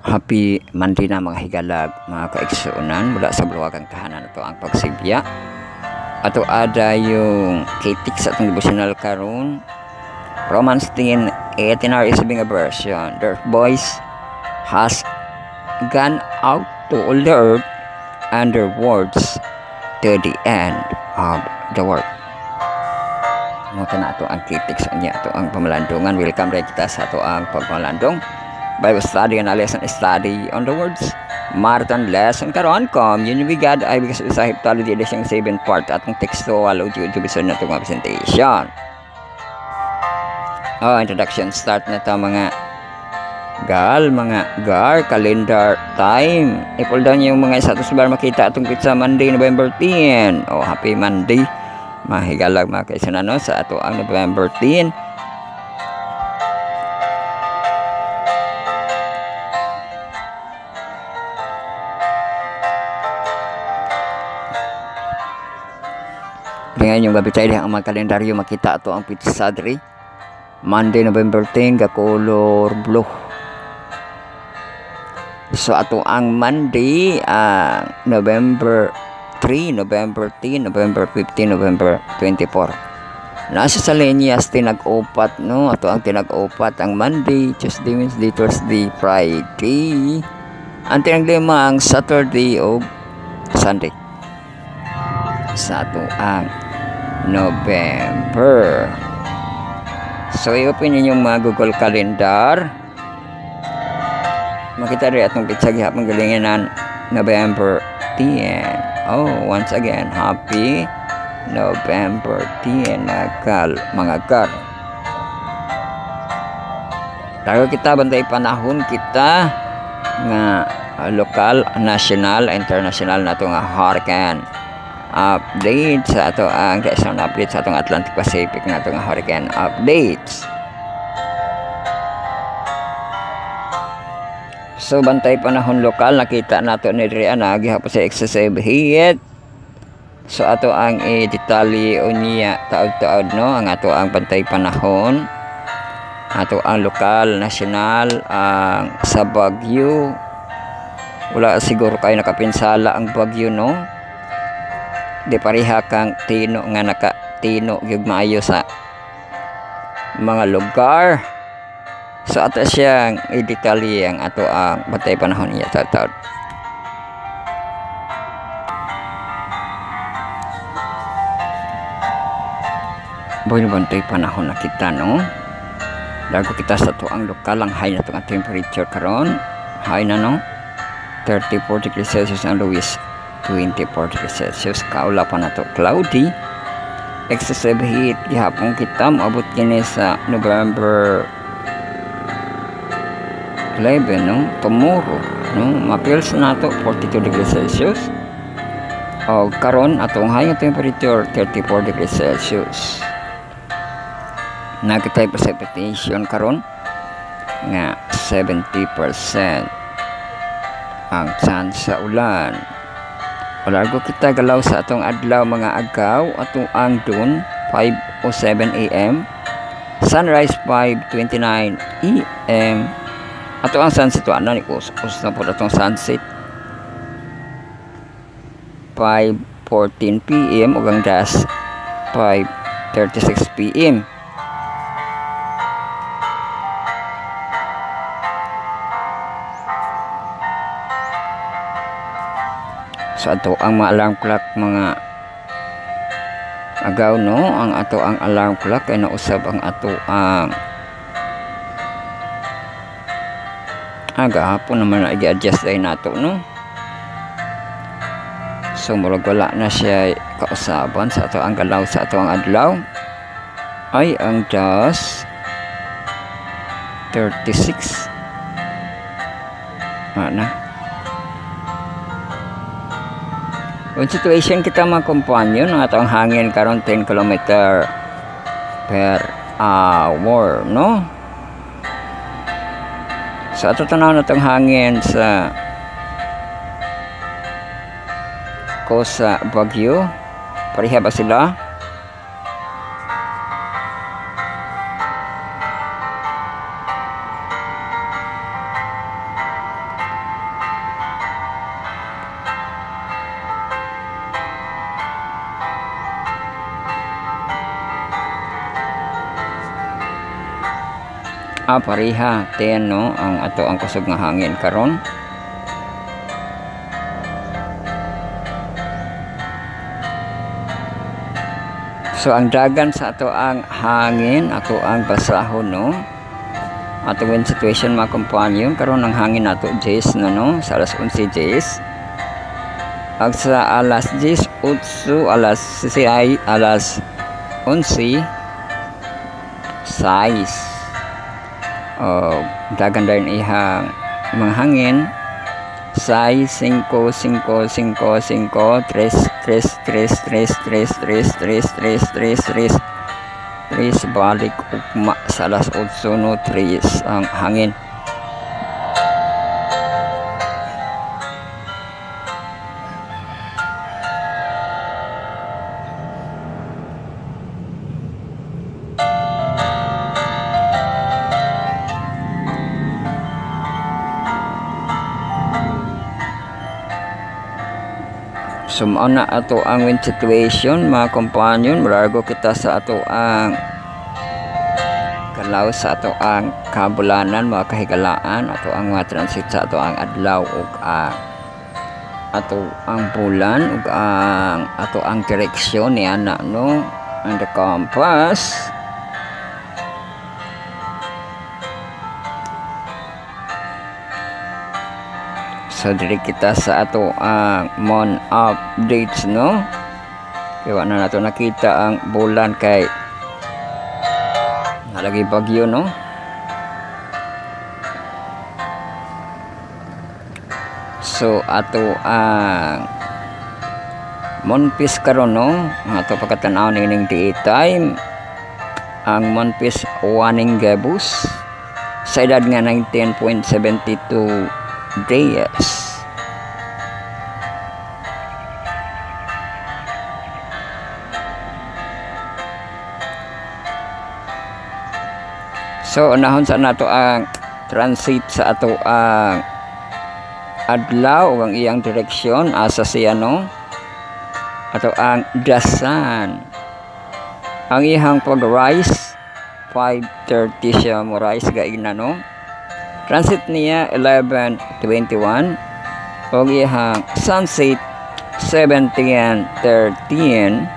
Happy Monday na mga higalag, mga kaigsuunan mula sa Buluwagang Tahanan. Ito ang pagsibya. Ato ada yung kitik sa atong devotional karon. Romans 10:18 is being a version. Their voice has gone out to all the earth, and their words to the end of the world. Muna na ito ang kitik sa niya. Ito ang pamalandungan. Welcome rin kita sa ito ang pagmalandong Bible study and a lesson study on the words. Marathon lesson karon communion with God ay because sa Heptalogy edition 7 part at ng textual audio division na itong presentation. Introduction start na ito mga gar calendar time. I-pull down yung mga status bar makita itong pizza Monday November 10. Happy Monday mahigalag mga kaisanano sa ato ang November 10. Ngayon yung gabitay ang mga kalendaryo makita ito ang pizza diri Monday November 10 ga color blue. So ato ang Monday November 3, November 10, November 15, November 24. Nasa sa linyas tinag-upat no, ato ang tinag-upat ang Monday, Tuesday, Wednesday, Thursday, Friday. Ang tinag-lima ang Saturday o Sunday. Sa ato ang November. So i-open ninyong mga Google Calendar. Makita rin atong pizza gihapon galingan ng November 10. Once again, happy November 10 mga kar. Tayo kita bantay panahon kita nga lokal, national, international na ito nga hurricane update sa ato ang sound update sa atong Atlantic Pacific na ito nga hurricane updates. So bantay panahon lokal nakita nato ni Rian gihapon sa excessive heat. So ato ang detalye unya taod-taod no ang ato ang bantay panahon. Ato ang lokal, national ang sa Baguio. Wala siguro kayo nakapinsala ang Baguio no. Di pareha kang tino nga nakatino gyud maayo sa mga lugar. So ato siyang i-detalye ang ato ang bantay panahon niya taod. Boy bantay panahon na kita no. Dago kita sa to ang lokal ang high na to ang temperature karon. High na no. 34 degrees Celsius ang lowest 24 degrees Celsius. Kaula pa na to cloudy. Excessive heat gihapon kita maabot kini sa November 11 no, tomorrow no, mapils na to 42 degrees Celsius. Karon atong high temperature 34 degrees Celsius. Nakita precipitation karon nga 70% ang chance sa ulan. Largo kita galaw sa atong adlaw mga agaw atong ang dun 5:07 AM, sunrise 5:29 AM. Ato ang sunset ano ni us na po atong sunset 5:14 PM ug ang das 5:36 PM. So ato ang mga alarm clock mga agaw no, ang ato ang alarm clock ay nausab ang ato ang hapon naman na i-adjust ay nato no. So murag wala na siya kausaban sa ato ang galaw sa ato ang adlaw ay ang just 36 na. Kung situation kita mga companion ang atong hangin karon 10 km per hour no. So ato tanaw na itong hangin sa Kosa Baguio. Pareha ba sila? Pareha 10 no ang ato ang kusog nga hangin karon. So ang dagan sa ato ang hangin, ato ang basahon no. Ato wind situation mga kompanyon karon ang hangin nato 10 na no sa alas 11 10. Ag sa alas 10 8 alas 6 alas 11 6. Dagan din ihang mga hangin 6 5 5 5 5 3 3 3 3 3 3 3 3 3 3 3 balik ugma sa alas 8 no 3 ang hangin. So mao na ato ang wind situation mga kompanyon, marargo kita sa ato ang kalaw sa ato ang kabulanan mga kahigalaan, ato ang mga transit sa ato ang adlaw ug ato ang bulan ug ang ato ang direksyon ni ana no ang the compass. So diri kita sa ato ang mon updates no. Kaya na nato nakita ang bulan kay nalagi bagyo no. So ato ang monpis karon no, ang ato pagkatanaw ning daytime ang monpis warning gabus sa edad nga 19.72 days. So unahon sa nato ang transit sa ato ang adlaw ug ang iyang direksyon asa siya no ato ang dasan ang iyang pag-rise 5:30 siya mo rise gaina no. Transit niya 11:21 o iyang sunset 17:13.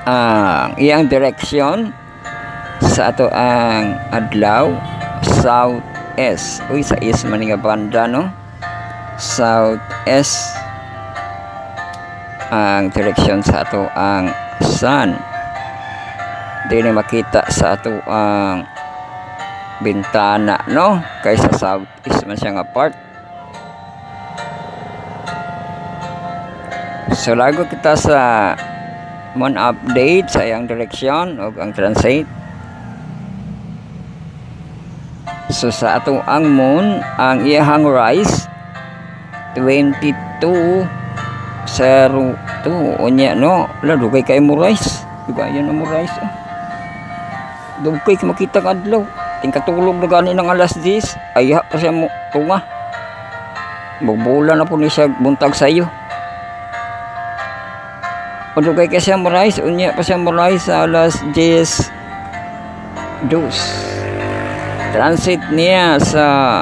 Ang iyang direksyon sa ato ang adlaw southeast. Uy sa east man nga banda no. Southeast ang direksyon sa ato ang sun. Dili makita sa ato ang bintana no kaysa southeast man siya nga part. So lago kita sa mon update sa iyang direksyon o ang transit. So sa ato ang moon ang iyang rise 22:02 unya no la dugay kay mo rise diba yan mo rise dugay ka makita ang adlaw. Tingkatulog na gani ng alas 10 ay pa siya mo tunga bugbulan na po ni siya buntag sa iyo o dugay ka siya marais unya pa siya marais sa alas 10 transit niya sa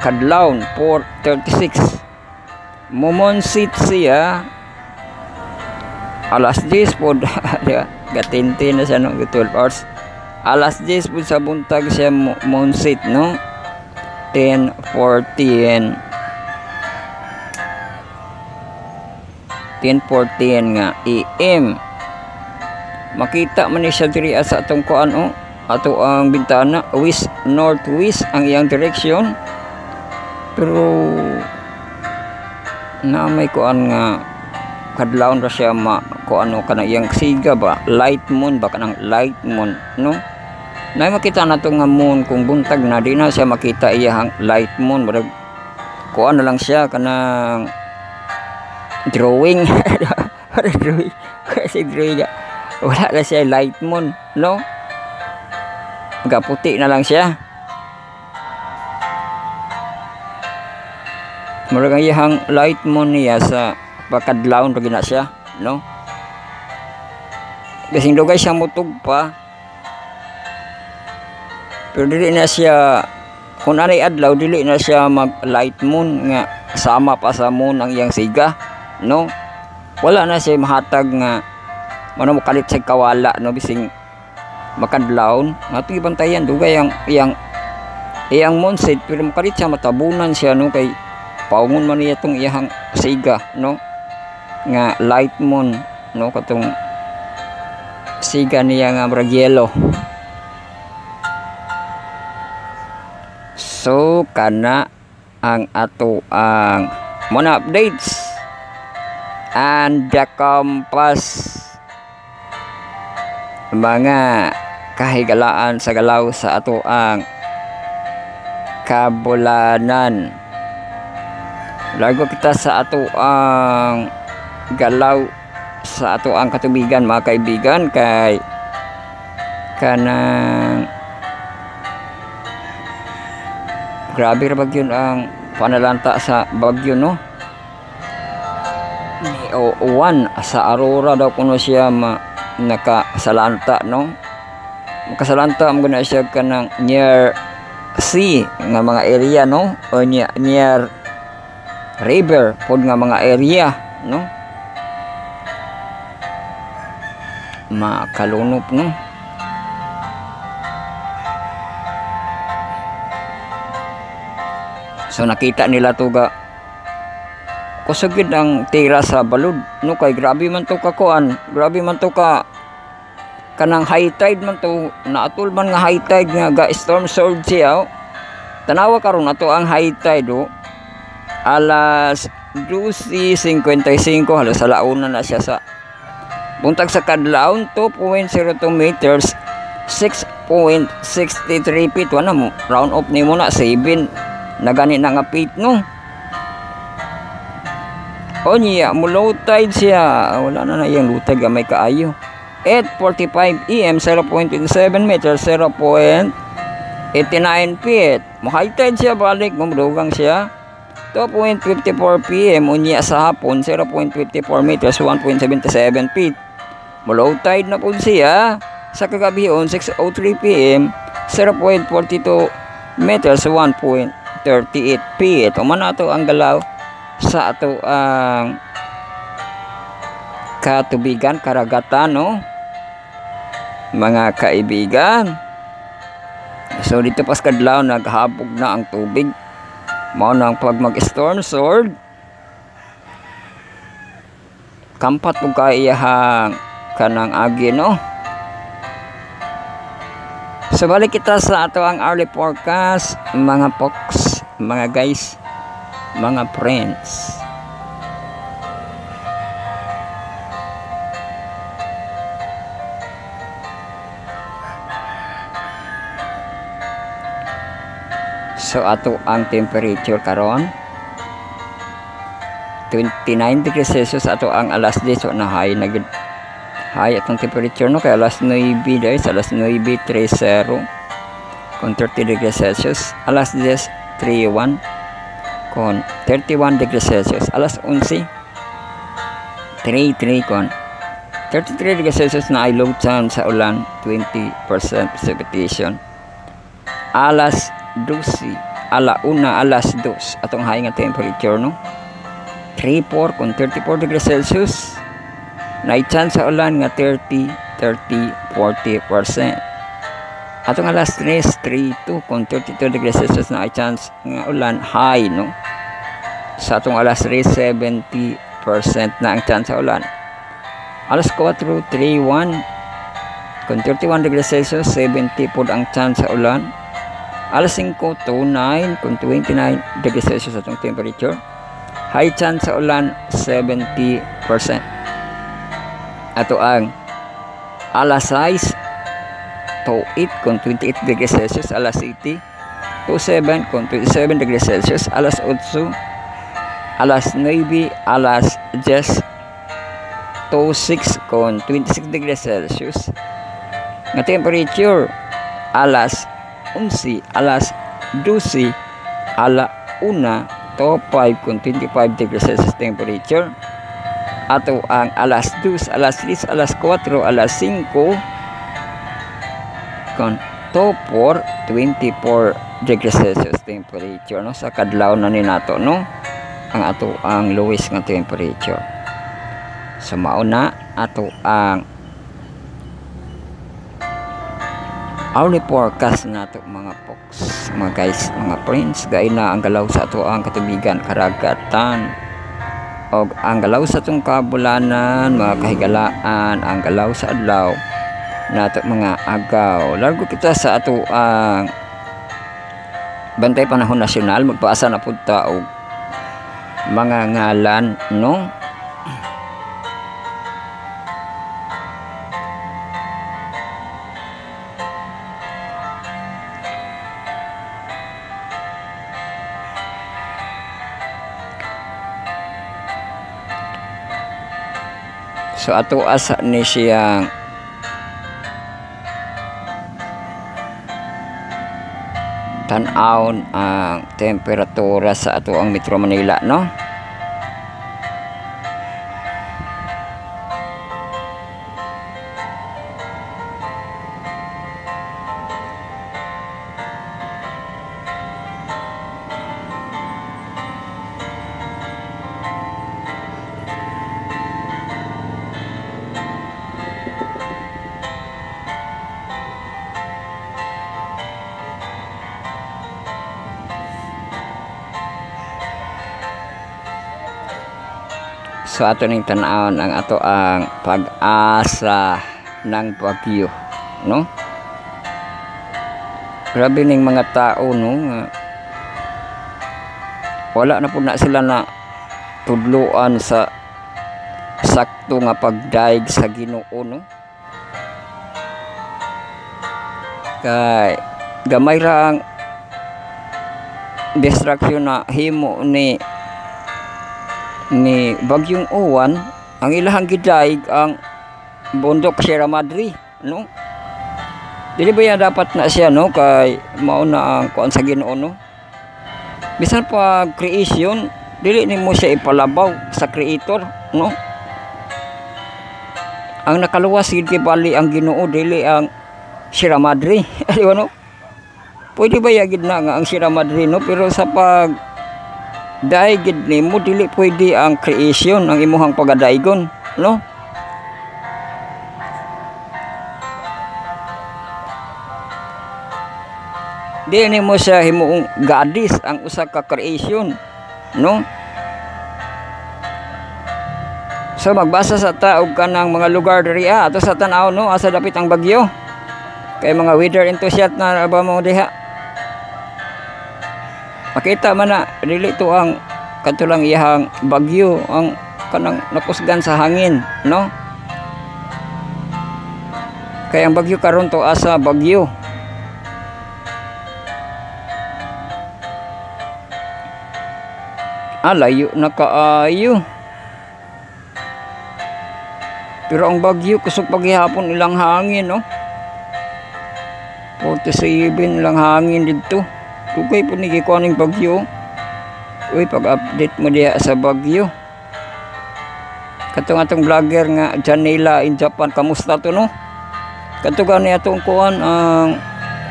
Kadlawon 4:36 mumonsit siya alas 10 po gatinti na siya no 12 hours. Alas 10 po sa buntag siya monsit no 10:14 nga AM makita man ni siya diri sa atong kuan o ato ang bintana west northwest ang iyang direksyon pero na may kuan nga kadlawon ra siya kuan kana iyang siga ba light moon ba kanang light moon no. Nay makita nato nga moon kung buntag na di na siya makita iyang light moon barag kuan na lang siya kanang drawing drawing kasi drawing wala na siya light moon no gaputi na lang siya murag ang iyang light moon niya sa pakadlawon pag na siya no kasing dugay siya mutug pa Pero dili na siya, kung anay adlaw, dili na siya mag light moon nga sama pa sa moon ang iyang siga, no? Wala na siya mahatag nga mano mo kalit sa kawala, no, bising makadlawon nga ito ibantayan dugay ang iyang moonset, pero makalit siya matabunan siya, no, kay paungon man niya itong iyang siga, no, nga light moon, no, katong siga niya nga murag yellow. So kana ang ato ang muna updates and the compass, mga kahigalaan sa galaw sa ato ang kabulanan. Lago kita sa ato ang galaw sa ato ang katubigan, mga kaibigan, kay kanang grabe ra bagyo ang panalanta sa bagyo, no. Ni Owan sa Aurora daw kuno siya nakasalanta, no. Makasalanta ang guna siya kanang near sea nga mga area, no, o near river pod nga mga area, no, makalunop, no. So nakita nila to ga kusugid ang tira sa balud, no, kay grabe man to kakuan, grabe man to kanang high tide man to, naatol man nga high tide nga ga storm surge siya, oh. Tanawa karon ato ang high tide, oh, alas 12:55, halos alauna na siya sa buntag sa kadlawon, 2.02 meters, 6.63 feet. Wala mo round off ni mo na 7 na gani na nga feet, no. O niya mo low tide siya, wala na iyang lutag may kaayo. 8:45 AM, 0.27 meters, 0.89 feet. Mo high tide siya balik, mamudugang siya 2.54 PM unya sa hapon, 0.54 meters, 1.77 feet. Mo low tide na po siya sa kagabihon, 6:03 PM, 0.42 meters, 1.38 feet. Uman ato ang galaw sa ato ang katubigan, karagatan, no, mga kaibigan. So dito pas kadlaw naghabog na ang tubig, mao nang pag mag storm sword kampat ug kaiyahang kanang agi, no. So balik kita sa ato ang early forecast, mga folks, mga guys, mga friends. So ato ang temperature karon 29 degrees Celsius ato ang alas 10. So na high na gid, high atong temperature, no, kay alas 9 guys, alas 9:30 kon 30 degrees Celsius, alas 10:31 kon 31 degrees Celsius, alas 11:33 kon 33 degrees Celsius na ay low chance sa ulan, 20% precipitation. Alas 12, alas 2 atong high nga temperature, no, 34 kon 34 degrees Celsius, na chance sa ulan nga 40%. Atong alas 3:32 kon 32 degrees Celsius na chance nga ulan, high, no. Sa atong alas 3, 70% na ang chance sa ulan. Alas 4:31 kon 31 degrees Celsius, 70 pod ang chance sa ulan. Alas 5:09 kon 29 degrees Celsius atong temperature, high chance sa ulan 70%. Ato ang alas 6:08 kon 28 degrees Celsius, alas 7:07 kon 27 degrees Celsius, alas 8, alas 9, alas 10:06 kon 26 degrees Celsius nga temperature. Alas 11, alas 12, ala 1:05 kon 25 degrees Celsius temperature. Ato ang alas 2, alas 3, alas 4, alas 5 kon 4 24 degrees Celsius temperature, no, sa kadlaw na ni nato, no, ang ato ang lowest nga temperature. So mauna ato ang hourly forecast nato mga folks, mga guys, mga friends. Gay na ang galaw sa ato ang katubigan, karagatan, o ang galaw sa itong kabulanan, mga kahigalaan, ang galaw sa adlaw nato mga agaw. Largo kita sa ato ang bantay panahon nasyonal, magpaasa na pud ta og mga ngalan, no. So ato asa ni siyang tan-awon ang temperatura sa ato ang Metro Manila, no. So ato ning tan-awon ang ato ang pag-asa ng bagyo, no. Grabe ning mga tao, no, wala na po na sila na tudloan sa sakto nga pagdaig sa Ginoo, no. Kay gamay ra ang distraction na himo ni Bagyong Uwan, ang ilahang gidaig ang bundok Sierra Madre, no. Dili ba yan dapat na siya, no, kay mao na ang kuan sa Ginoo, no. Bisan pa creation, dili nimo siya ipalabaw sa creator, no. Ang nakaluwas gid kay bali ang Ginoo, dili ang Sierra Madre. Di ba, no? Pwede ba yagid na nga ang Sierra Madre, no, pero sa pag daigid nimo dili pwede ang creation ang imuhang pagadaigon, no. Dili nimo siya himuong gadis ang usa ka creation, no. So magbasa sa ta og kanang mga lugar diri ato sa tan-aw, no, asa dapit ang bagyo. Kay mga weather enthusiast na ba mo diha, makita man na dili to ang katulang iyang bagyo, ang kanang nakusgan sa hangin, no. Kaya ang bagyo karon to asa bagyo. Layo na kaayo. Pero ang bagyo kusog paghihapon ilang hangin, no. 47 ilang hangin dito. Kugay po ni kikuaning bagyo. Uy, pag-update mo diya sa bagyo. Katong atong vlogger nga Janela in Japan, kamusta to, no? Katong ni atong kuan ang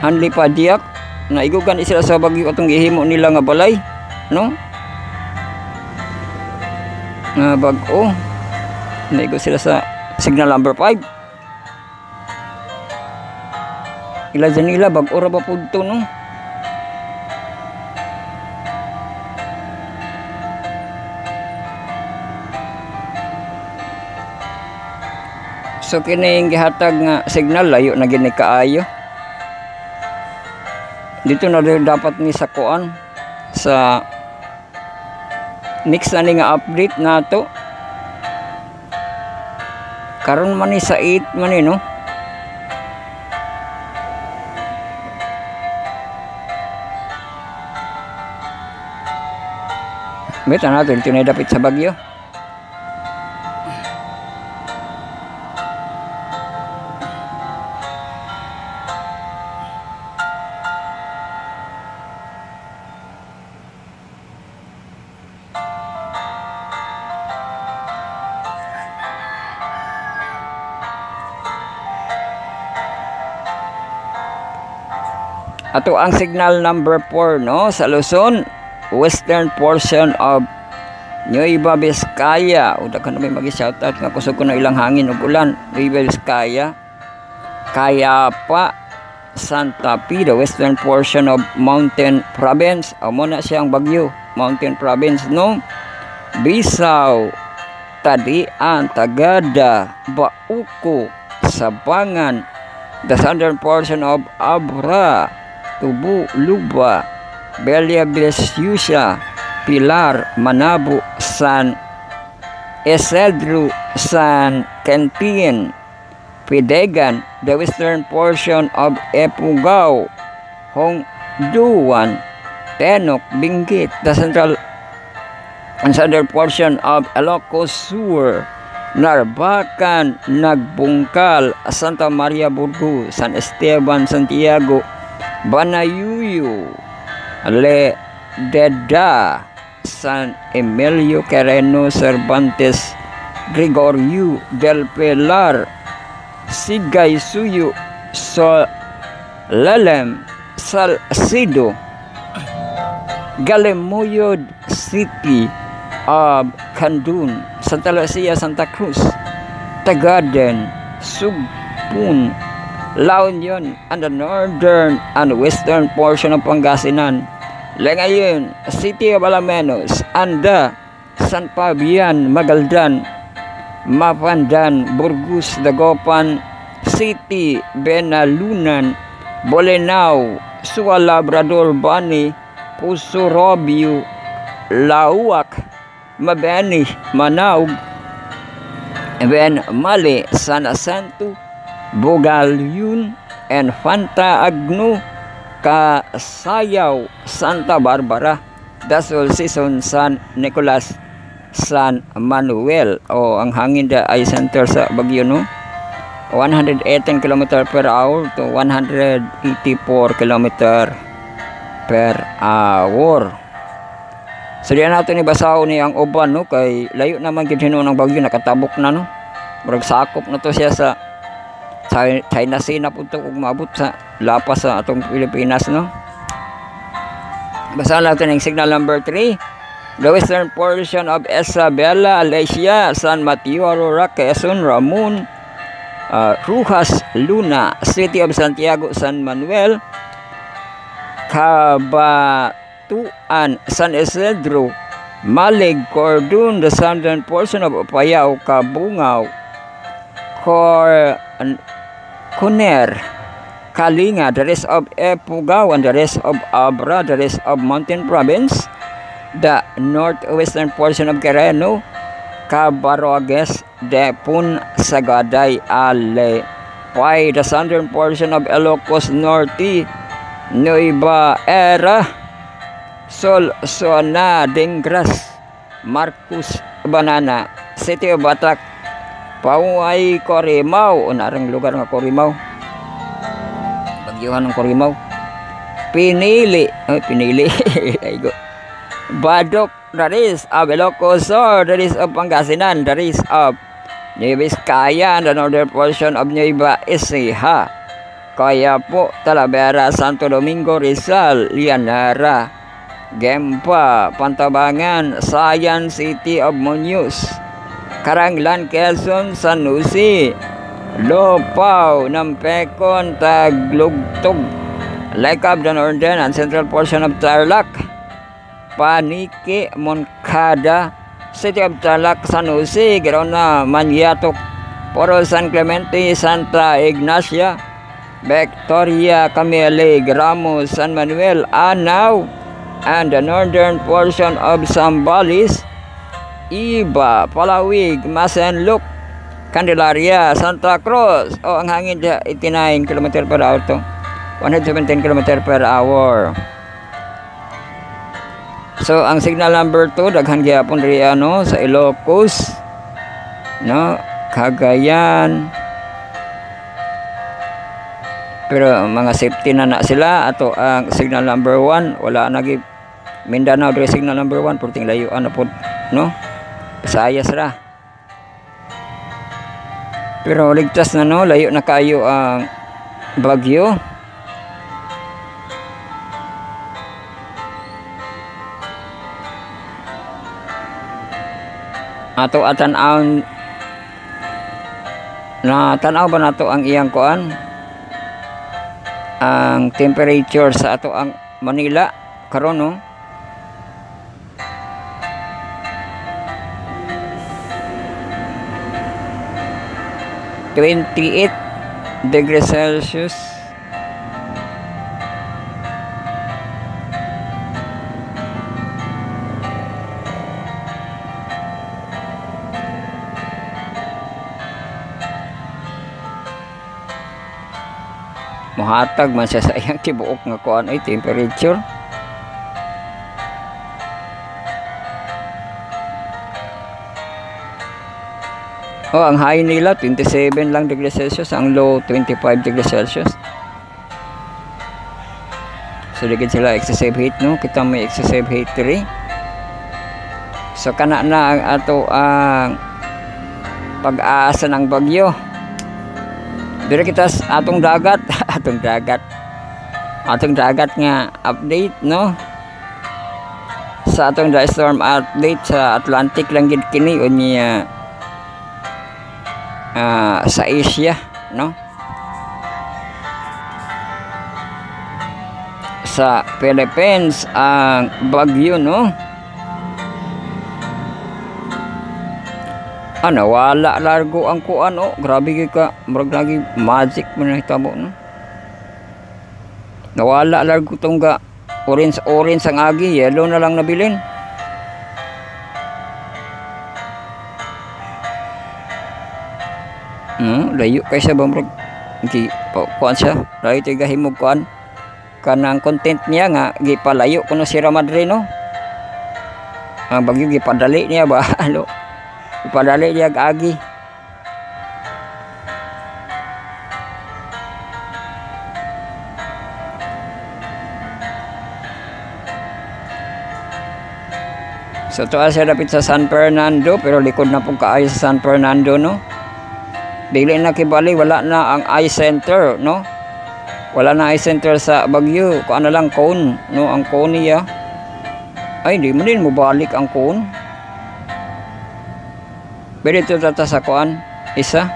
Hanli Padiak, naigugan sila sa bagyo atong gihimo nila nga balay, no? Nga bag-o. Naigo sila sa signal number 5. Ila Janela bag-o ra ba pud to, no? So kining gihatag nga signal layo na gini kaayo. Dito na rin dapat ni sa kuan sa next na ni nga update nato. Karon man ni sa 8 man ni, no. Beta natin ito na dapit sa bagyo. Ato ang signal number 4 no sa Luzon, western portion of Nueva Vizcaya. O dakan may magi-shoutout nga kusog ko ng ilang hangin ug ulan. Nueva Vizcaya, Cayapa, Santa Fe, the western portion of Mountain Province. Amo na siyang bagyo, Mountain Province no. Bisaw, Tadian, Tagada, Bauco, Sabangan, the southern portion of Abra, Tubu, Luba, Belia Vilasiusa, Pilar, Manabo, San Isidro, San Quintin, Pidegan, the western portion of Epugao, Hongduan, Tenok, Benguet, the central and southern portion of Ilocos Sur, Narbacan, Nagbungkal, Santa Maria Burgo, San Esteban, Santiago, Banayuyo, Lededa, San Emilio, Quireno, Cervantes, Gregorio, Del Pilar, Sigay, Suyo, Solalem, Salcido, Galimuyod City of Candun, Santa Lucia, Santa Cruz, Tagaden, Sugpun, La Union, and the northern and western portion of Pangasinan, Lengayon, City of Alamenos, Anda, San Fabian, Magaldan, Mapandan, Burgos, Dagopan City, Benalunan, Bolinao, Sua Labrador, Bani, Puso, Robio, Lauac, Mabeni, Manaug, Ben Mali, San Jacinto, Bugalion, and Fanta Agno, Kasayaw, Santa Barbara, Dasol Season, San Nicolas, San Manuel. O ang hangin da ay center sa Baguio no, 118 km per hour to 184 km per hour. So diyan natin ibasaw ni ang uban no, kay layo naman gid hinuon ang bagyo, nakatabok na no, murag sakop na to siya sa China Sea na punto kung maabot sa lapas sa atong Pilipinas no. Basahan natin ang signal number 3. The western portion of Isabela, Alicia, San Mateo, Aurora, Quezon, Ramon, Rujas, Luna, City of Santiago, San Manuel, Cabatuan, San Isidro, Malig, Cordon, the southern portion of Apayao, Cabungao, Cuner, Kalinga, the rest of Epugao, and the rest of Abra, the rest of Mountain Province, the northwestern portion of Quireno, Cabaroagues, Depun, Sagaday, Ale, Pai, the southern portion of Ilocos Norte, Nueva Era, Sol, Sona, Dingras, Marcos, Banana, City of Batak, Pauay, Corimao, o narang lugar nga Corimao, bagyuhan ng Corimao, Pinili, Badok, that is of Ilocos Sur, that is of Pangasinan, that is of Nueva Vizcaya, and the northern portion of Nueva Ecija, kaya po Talavera, Santo Domingo, Rizal, Lianara, Gempa, Pantabangan, Sayan, City of Muñoz, Karanglan, Quezon, San Jose, Lopao, Nampecon, Taglugtog, Lekab, the northern and central portion of Tarlac, Panique, Moncada, City of Tarlac, San Jose, Gerona, Maniatok, Poro, San Clemente, Santa Ignacia, Victoria, Camille, Gramo, San Manuel, Anao, and the northern portion of Zambales, Iba, Palawig, Masinloc, Candelaria, Santa Cruz. O ang hangin dyan 89 km per hour to 117 km per hour. So ang signal number 2 daghan gyapon diri ano sa Ilocos no, Cagayan, pero mga safety na sila. Ato ang signal number 1 wala na gid. Mindanao diri signal number 1 purting layuan na pod no, Visayas ra, pero ligtas na no, layo na kayo ang bagyo. ato atan-aw na tanaw ba nato ang iyang kuan, ang temperature sa ato ang Manila karon no. 28 degrees Celsius. Muhatag man siya sa iyang tibuok nga kuan ay temperature. Oh, ang high nila 27 lang degrees Celsius, ang low 25 degrees Celsius. So digid sila excessive heat no, kita may excessive heat rin. So kana na ang ato ang pag-asa ng bagyo. Diri kita sa atong dagat, atong dagat nga update no. Sa atong storm update sa Atlantic lang gid kini unya. Sa Asia no, sa Philippines ang bagyo no, wala largo ang kuan oh, grabe ka, murag lagi magic man nahitabo no, nawala largo tong ga orange ang agi, yellow na lang nabilin. Layo kaysa bamrog kuan siya, layo tayo gahimog kuan kanang content niya nga gipalayo kuno si Ramadre no, ang bagyo gipadali niya ba ano, gipadali niya agi. So tuwa siya dapit sa San Fernando, pero likod na po kaayo sa San Fernando no. Dili na kibali, wala na ang eye center no, wala na eye center sa bagyo, kung ano lang cone no, ang cone niya ay di mo din mo balik ang cone. Pero ito tata sa kuan isa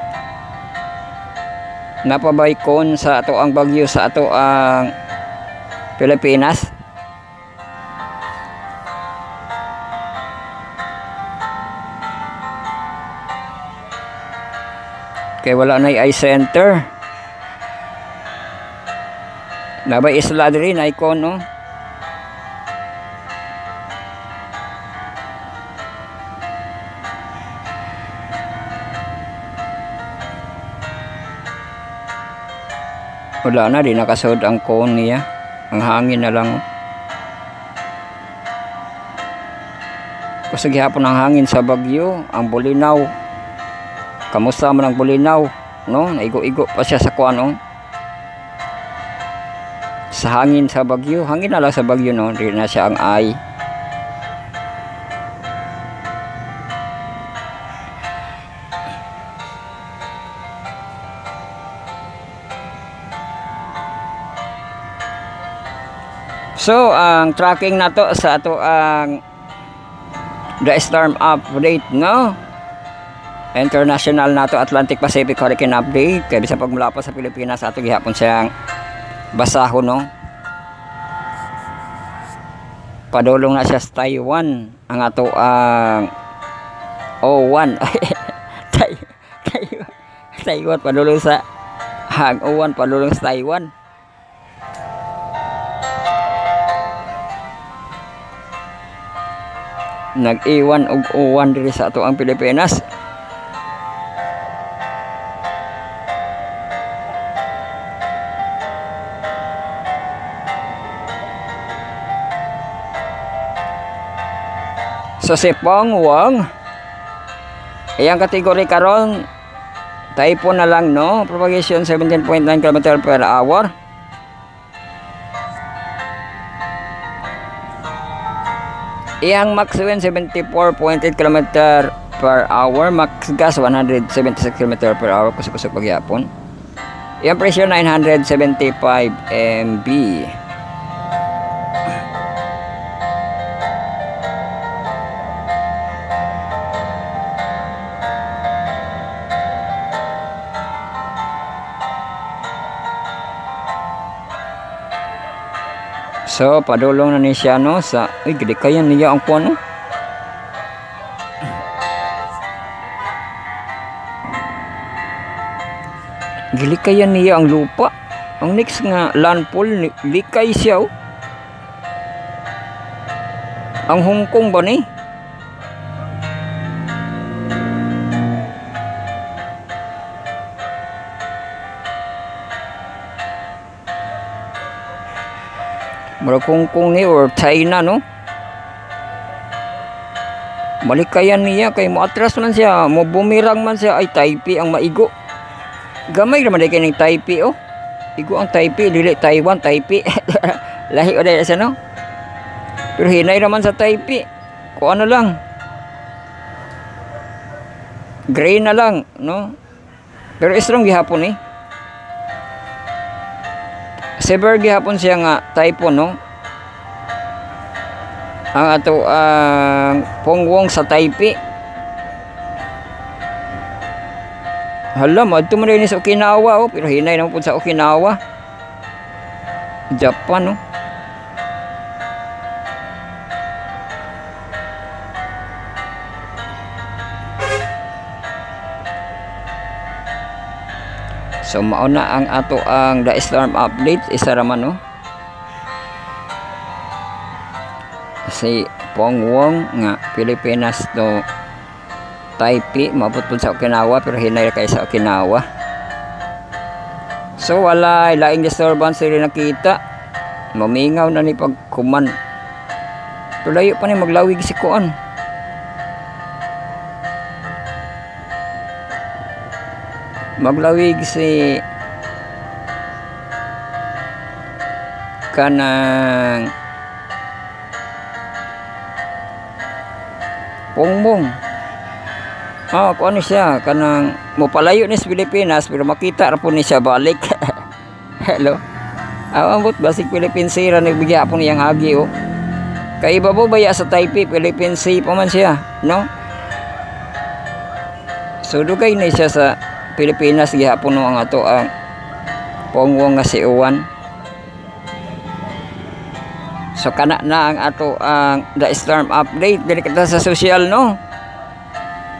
napabay cone sa ato ang bagyo sa ato ang Pilipinas. Kaya wala na eye center. Nabay isla diri na icon no. Wala na, di nakasod ang cone niya. Ang hangin na lang. Kasi gihapon ang hangin sa bagyo, ang Bulinaw. Kamusta man ang Bulinaw, no? Naigo-igo pa siya sa kuan, no? Sa hangin sa bagyo, hangin na lang sa bagyo, no? Di na siya ang ay. So, ang tracking na to sa ato ang the storm update, no? International nato Atlantic Pacific Hurricane Update. Kaya bisa pagmula pa sa Pilipinas ato gihapon siyang basahon no. Padulong na siya sa Taiwan ang ato ang O1. Taiwan padulong sa hang O1 padulong sa Taiwan. Nag-iwan og O1 diri sa ato ang Pilipinas. So si Pongwong, iyang kategory karon typhoon na lang no, propagation 17.9 km per hour. Iyang max wind 74.8 km per hour, max gas 176 km per hour kusog-kusog pagyapon. Iyang pressure 975 MB. So padulong na ni siya no sa gidi kayan niya ang kuno. Gilikayan niya ang lupa. Ang next nga landfall likay siya. Oh. Ang Hong Kong ba ni? Mura Hong Kong ni or China no? Malikayan niya kay mo atras man siya, mo bumirang man siya ay Taipei ang maigo. Gamay naman day kining Taipei oh. Igo ang Taipei, dili Taiwan, Taipei. Lahi o dahil siya no? Pero hinay naman sa Taipei. Kung ano lang. Gray na lang, no? Pero strong gihapon eh. Severe gihapon siya nga typhoon, no? Ang ato ang pongwong sa Taipei. Hala, madto man rin sa Okinawa, oh. Pero hinay naman po sa Okinawa. Japan, no? So mauna ang ato ang the storm update isa raman no. Si Pongwong nga Pilipinas to Taipei mabot pud sa Okinawa pero hinay kay sa Okinawa. So wala laing disturbance rin nakita. Mamingaw na ni pagkuman. Tulayo pa ni maglawig si kuan. Maglawig si kanang Pongwong. Kung ano siya kanang mopalayo ni sa Pilipinas pero makita ra po ni siya balik. Hello. Ambot basig Philippine Sea ra nagbigay po niyang agi oh. Kay ibabaw baya sa Taipei, Philippine Sea pa man siya, no? So dugay na siya sa Pilipinas gihapon no ang ato ang Pongwong nga si Uwan. So kana na ang ato ang the storm update diri kita sa social no.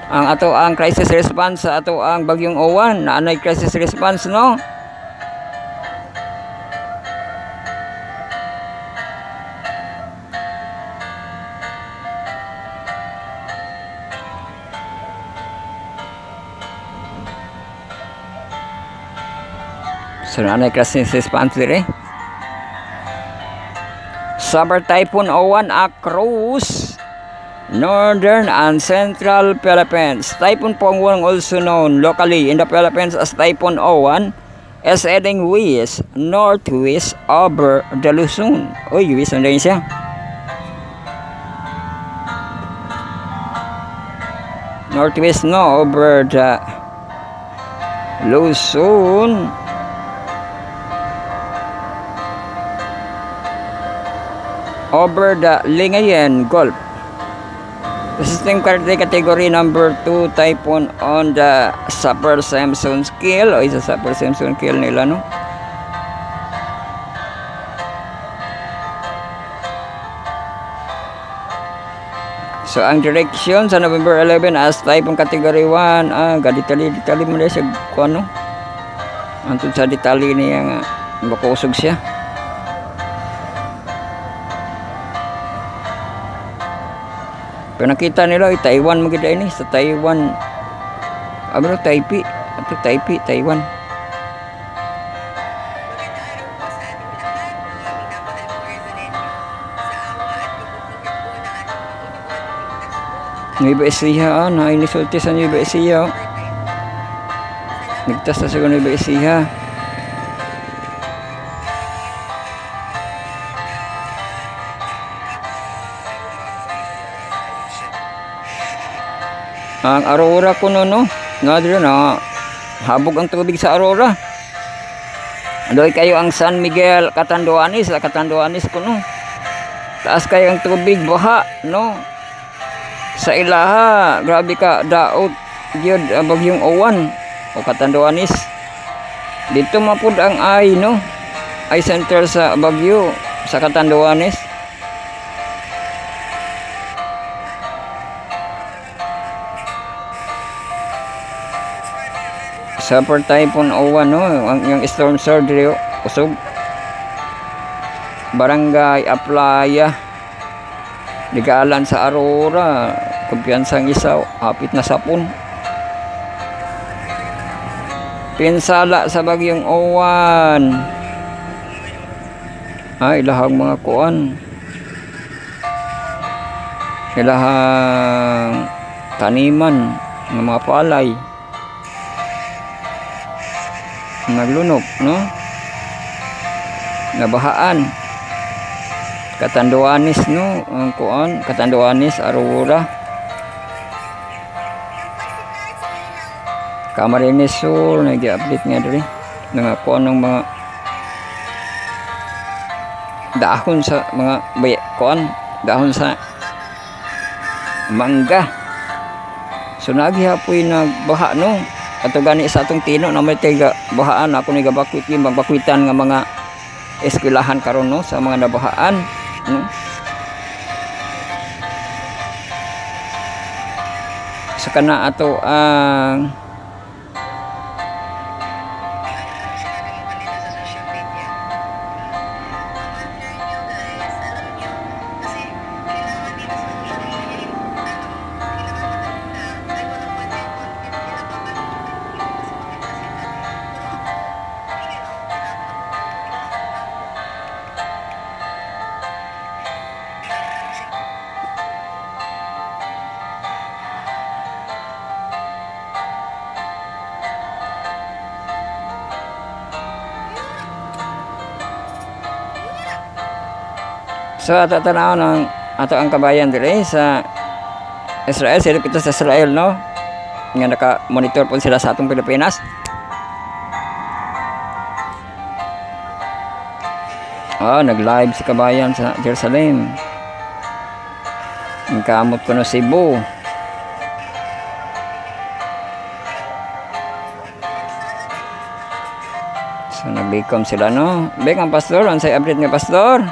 Ang ato ang crisis response sa ato ang bagyong Uwan na anay crisis response no. So anay crisis response dire. Summer Typhoon Uwan across northern and central Philippines. Typhoon Pongwong, also known locally in the Philippines as Typhoon Uwan, is heading west northwest over the Luzon. Uy, west na rin siya. Northwest no over the Luzon. Over the Lingayen Gulf. The system currently category number 2 typhoon on the Saffir-Simpson scale. O isa Saffir-Simpson scale nila no. So ang direction sa November 11 as typhoon category 1. Gaditali mo na siya kung ano. Antod sa detali niya nga makusog siya. Pero nakita nila Taiwan maganda ini sa Taiwan. Ano Taipei? Ito Taipei, Taiwan. Nueva Ecija na inisulti sa Nueva Ecija. Nagtas sa Nueva Ecija. Ang Aurora kuno no, nga dito na habog ang tubig sa Aurora. Doy kayo ang San Miguel, Catanduanes kuno. Taas kayo ang tubig baha no. Sa ilaha, grabe ka daot gyud bagyong Uwan o Catanduanes. Dito mapud ang ay no. Ay center sa Bagyo, sa Catanduanes. Super Typhoon Owan, no? Yung storm surge usog. Barangay Aplaya, Ligalan sa Aurora, Kumpiyansang Isaw, hapit na sapon. Pinsala sa Bagyong Owan. Ilahang mga kuan. Ilahang taniman ng mga palay. Naglunok, no? Nabahaan. Catanduanes, no? Ang kuan, Catanduanes, Aurora. Camarines Sur, nag-update nga diri. Nga kuan ng mga dahon sa mga kuan, dahon sa mangga. So naghihapoy nagbaha, no? Ato gani sa atong tino na may tiga bahaan ako ni gabakwit yung magbakwitan nga mga eskwelahan karon, no, sa mga nabahaan, no. Sa kana ato ang so ato tanaw ng ato ang kabayan dire sa Israel, silip ito sa Israel, no? Nga naka-monitor po sila sa atong Pilipinas. Nag-live si kabayan sa Jerusalem. Ang kamot ko na Cebu. So nag-become sila, no? Bek ang pastor, ang say update nga pastor.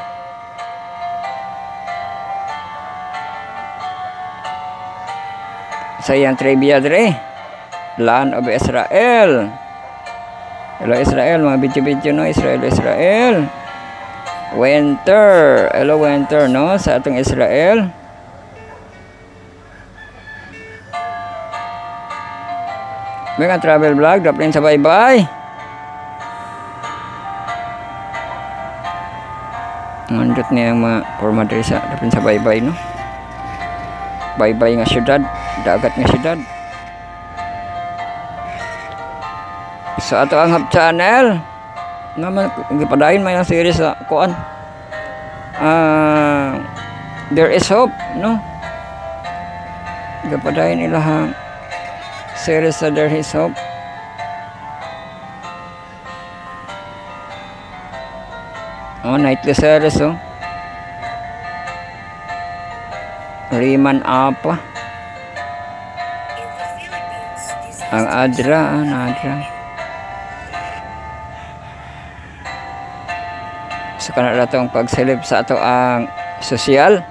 Sa iyang trivia dire, Land of Israel. Hello Israel, mga video-video, no? Israel. Winter, hello winter, no? Sa atong Israel. Mga travel vlog, dapat sa bye-bye. Mandot niya ang mga forma dire sa dapat sa bye-bye, no? Bye-bye nga syudad, dagat nga syudad. Sa ato ang hub channel naman gipadayon may ang series sa kuan. There is hope, no? Gipadayon ilahang series sa There is hope. Nightly series, oh. Riman apa ang Adra, Adra. So kanara tong pagsilip sa ato ang sosyal.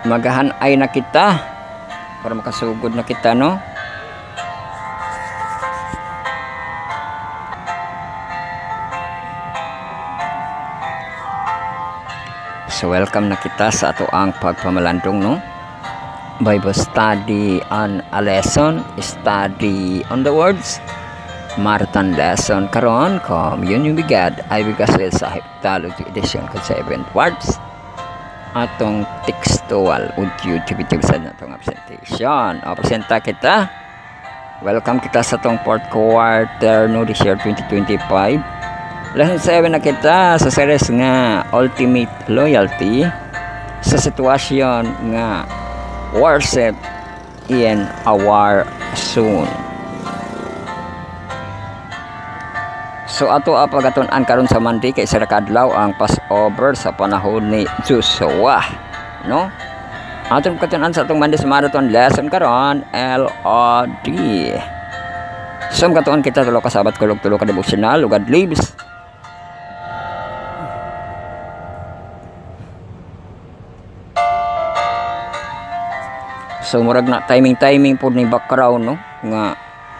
Magahan ay na kita para makasugod na kita, no? So welcome na kita sa ato ang pagpamalandong, no? Bible study on a lesson, study on the words, marathon lesson karon communion with God ay bigasil sa Heptalogy edition kung 7 words atong textual audio tibitib sa natong presentation. Presenta kita. Welcome kita sa atong fourth quarter, no, this year 2025. Lesson 7 na kita sa series nga Ultimate Loyalty sa sitwasyon nga worship in a war soon. So ato pagatunan karon sa Monday kay sa kadlaw ang Passover sa panahon ni Joshua, no? Atong katunan sa atong Mondays Marathon lesson karon LOD. So katuon kita tulo ka sabat kulog-tulo ka devotional ug adlibs. So murag na timing po ni background no nga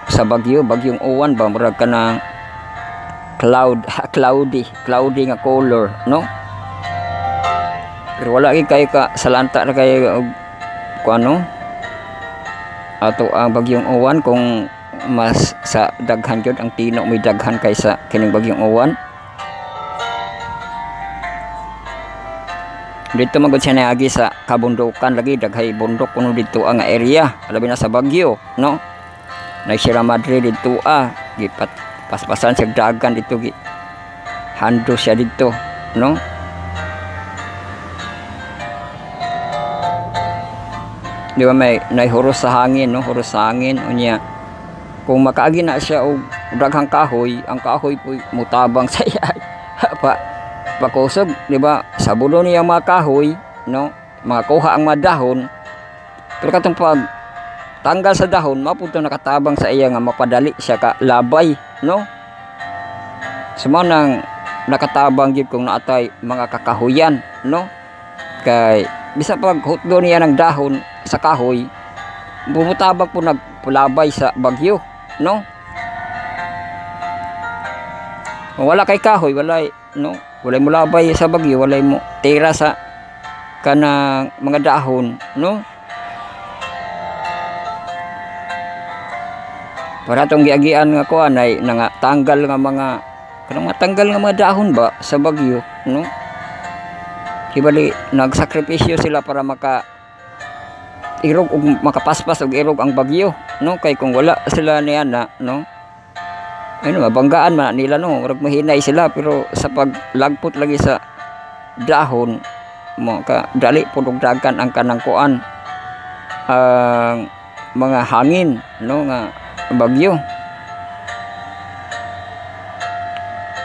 sa bagyong uwan ba murag ka ng cloudy nga color no. Pero wala kayo ka salanta na kayo kung ano ato ang bagyong uwan kung mas sa daghan jud ang tino may daghan kaysa kining bagyong uwan. Dito magud siya naagi sa kabundukan lagi daghay bundok kuno dito ang area labi na sa Bagyo no. Na Sierra Madre dito gipat paspasan sa dagan dito gi hando siya dito no. Di ba may huros sa hangin no, huros sa hangin unya kung makaagi na siya og daghang kahoy, ang kahoy po mutabang sa iya pakusog di ba sa bulo niya mga kahoy no, makakuha ang mga dahon pero katong pag tanggal sa dahon mapunto nakatabang sa iya nga mapadali siya ka labay no. Sumo nang nakatabang gyud kung naatay mga kakahuyan no kay bisa pag hutdo niya ng dahon sa kahoy bumutabag po nagpulabay sa bagyo no. Wala kay kahoy walay no, walay mulabay sa bagyo, walay mo tira sa kanang mga dahon no. Para tong giagian nga kuan ay nga tanggal nga mga kanang matanggal nga mga dahon ba sa bagyo no. Kibali nagsakripisyo sila para maka irog ug makapaspas og irog ang bagyo no kay kung wala sila niya na no ano mabanggaan man nila no murag mahinay sila pero sa paglagpot lagi sa dahon mo ka dali pud dagan ang kanang kuan ang mga hangin no nga bagyo.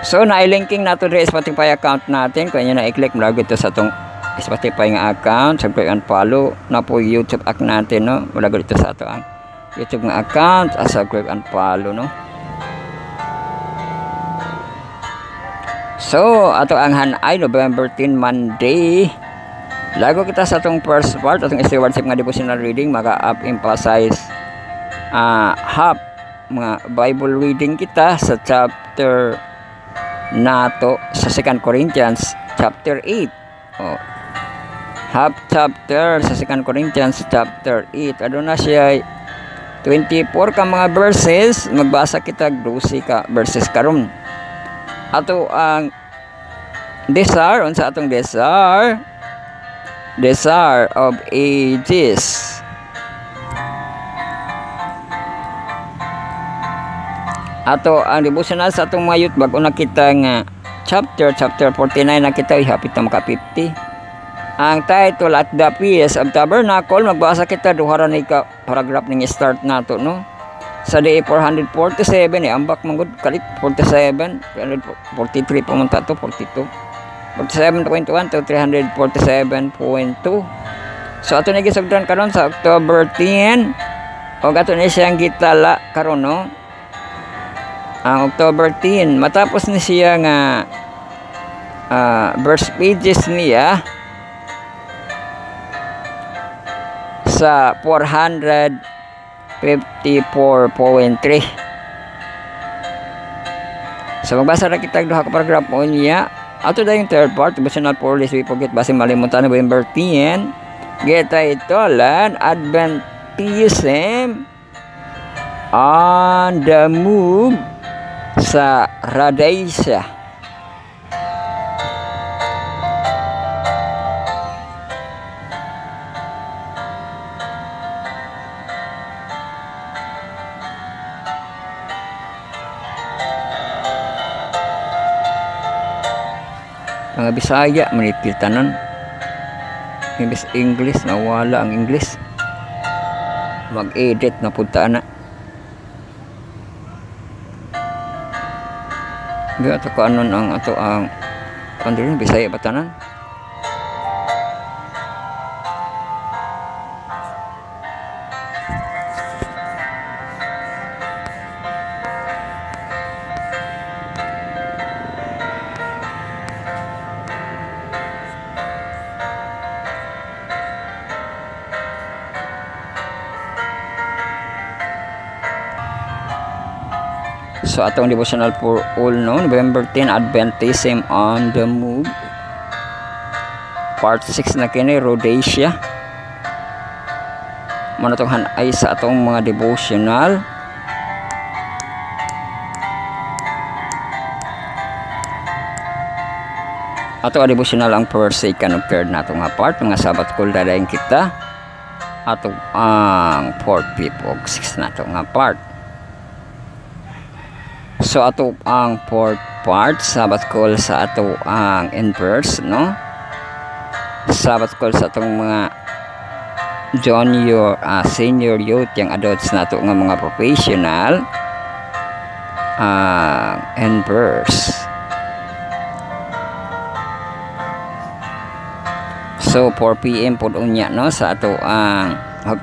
So na-linking nato diri sa Spotify account natin kung inyo na-i-click mo lagi ito sa tong Spotify nga account, subscribe and follow na po YouTube account natin no. Wala dito sa ato ang YouTube nga account, subscribe and follow no. So ato ang hanay November 10 Monday. Lago kita sa atong first part atong stewardship nga devotional reading maka-emphasize half mga Bible reading kita sa chapter nato sa 2 Corinthians chapter 8. Half chapter sa 2 Corinthians chapter 8. Ano na siya 24 ka mga verses, magbasa kita 12 ka verses karon. Ato ang desire unsa atong desire of ages. Ato ang devotional sa atong mga youth bago nakita nga chapter 49 nakita hapit na maka 50. Ang title at the Feast of Tabernacle magbasa kita duha ni ka paragraph ning start nato no. Sa day 447 ambak manggod kalit 47 343 pumunta to 42 47.1 to 347.2. So ato ni gisugdan karon sa October 10 o ato ni siyang gitala karon no. Ang October 10 matapos ni siya nga verse pages niya sa 454.3. So magbasa na kita duha ka paragraph mo niya. Ato dayon third part devotional for this we forget basi malimutan November 10. Geta itolan Adventism on the move sa Rhodesia. Mga Bisaya manipil tanan. Imbes English nawala ang English. Mag-edit na punta na. Di ato ko anon ang ato ang kandirin Bisaya ba tanan? So atong devotional for all no, November 10, Adventism on the Move. Part 6 na kini, Rhodesia. Manatong ay sa atong mga devotional. Ato devotional ang first, second, and third nato nga part. Mga Sabbath call dadayon kita. Ato ang 4th, 5th, ug 6th nato nga part. So ato ang 4th part, Sabbath call sa ato ang inverse no. Sabbath call sa atong mga junior, senior youth, yung adults nato nga mga professional. Inverse. So 4 PM pod unya no sa ato ang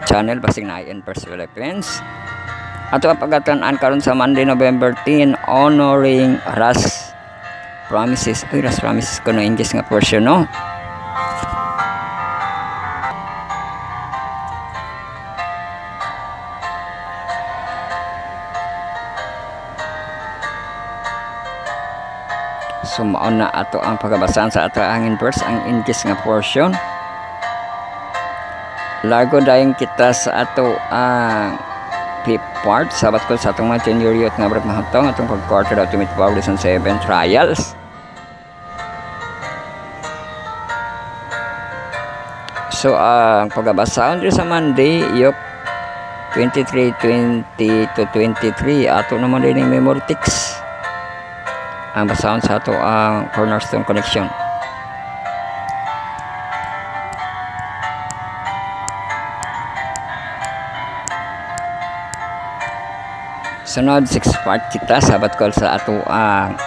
channel basig na Inverse Philippines. Ato ang pagatan-an karon sa Monday, November 10, honoring Ras Promises. Ay, Ras Promises ko no English nga portion no. So maon na ato ang pagbabasahan sa ato ang inverse, ang English nga portion. Lago dayon kita sa ato ang 5th part, Sabbath call sa atong mga junior youth nga brad mahatong atong pag-quarter daw to meet power lesson 7 trials. So ang pagbabasahan diri sa Monday, Yok 23:20 to 23, ato naman din yung memory text. Ang basahon sa ato ang Cornerstone Connection. Sunod 6th part kita, Sabbath call sa ato ang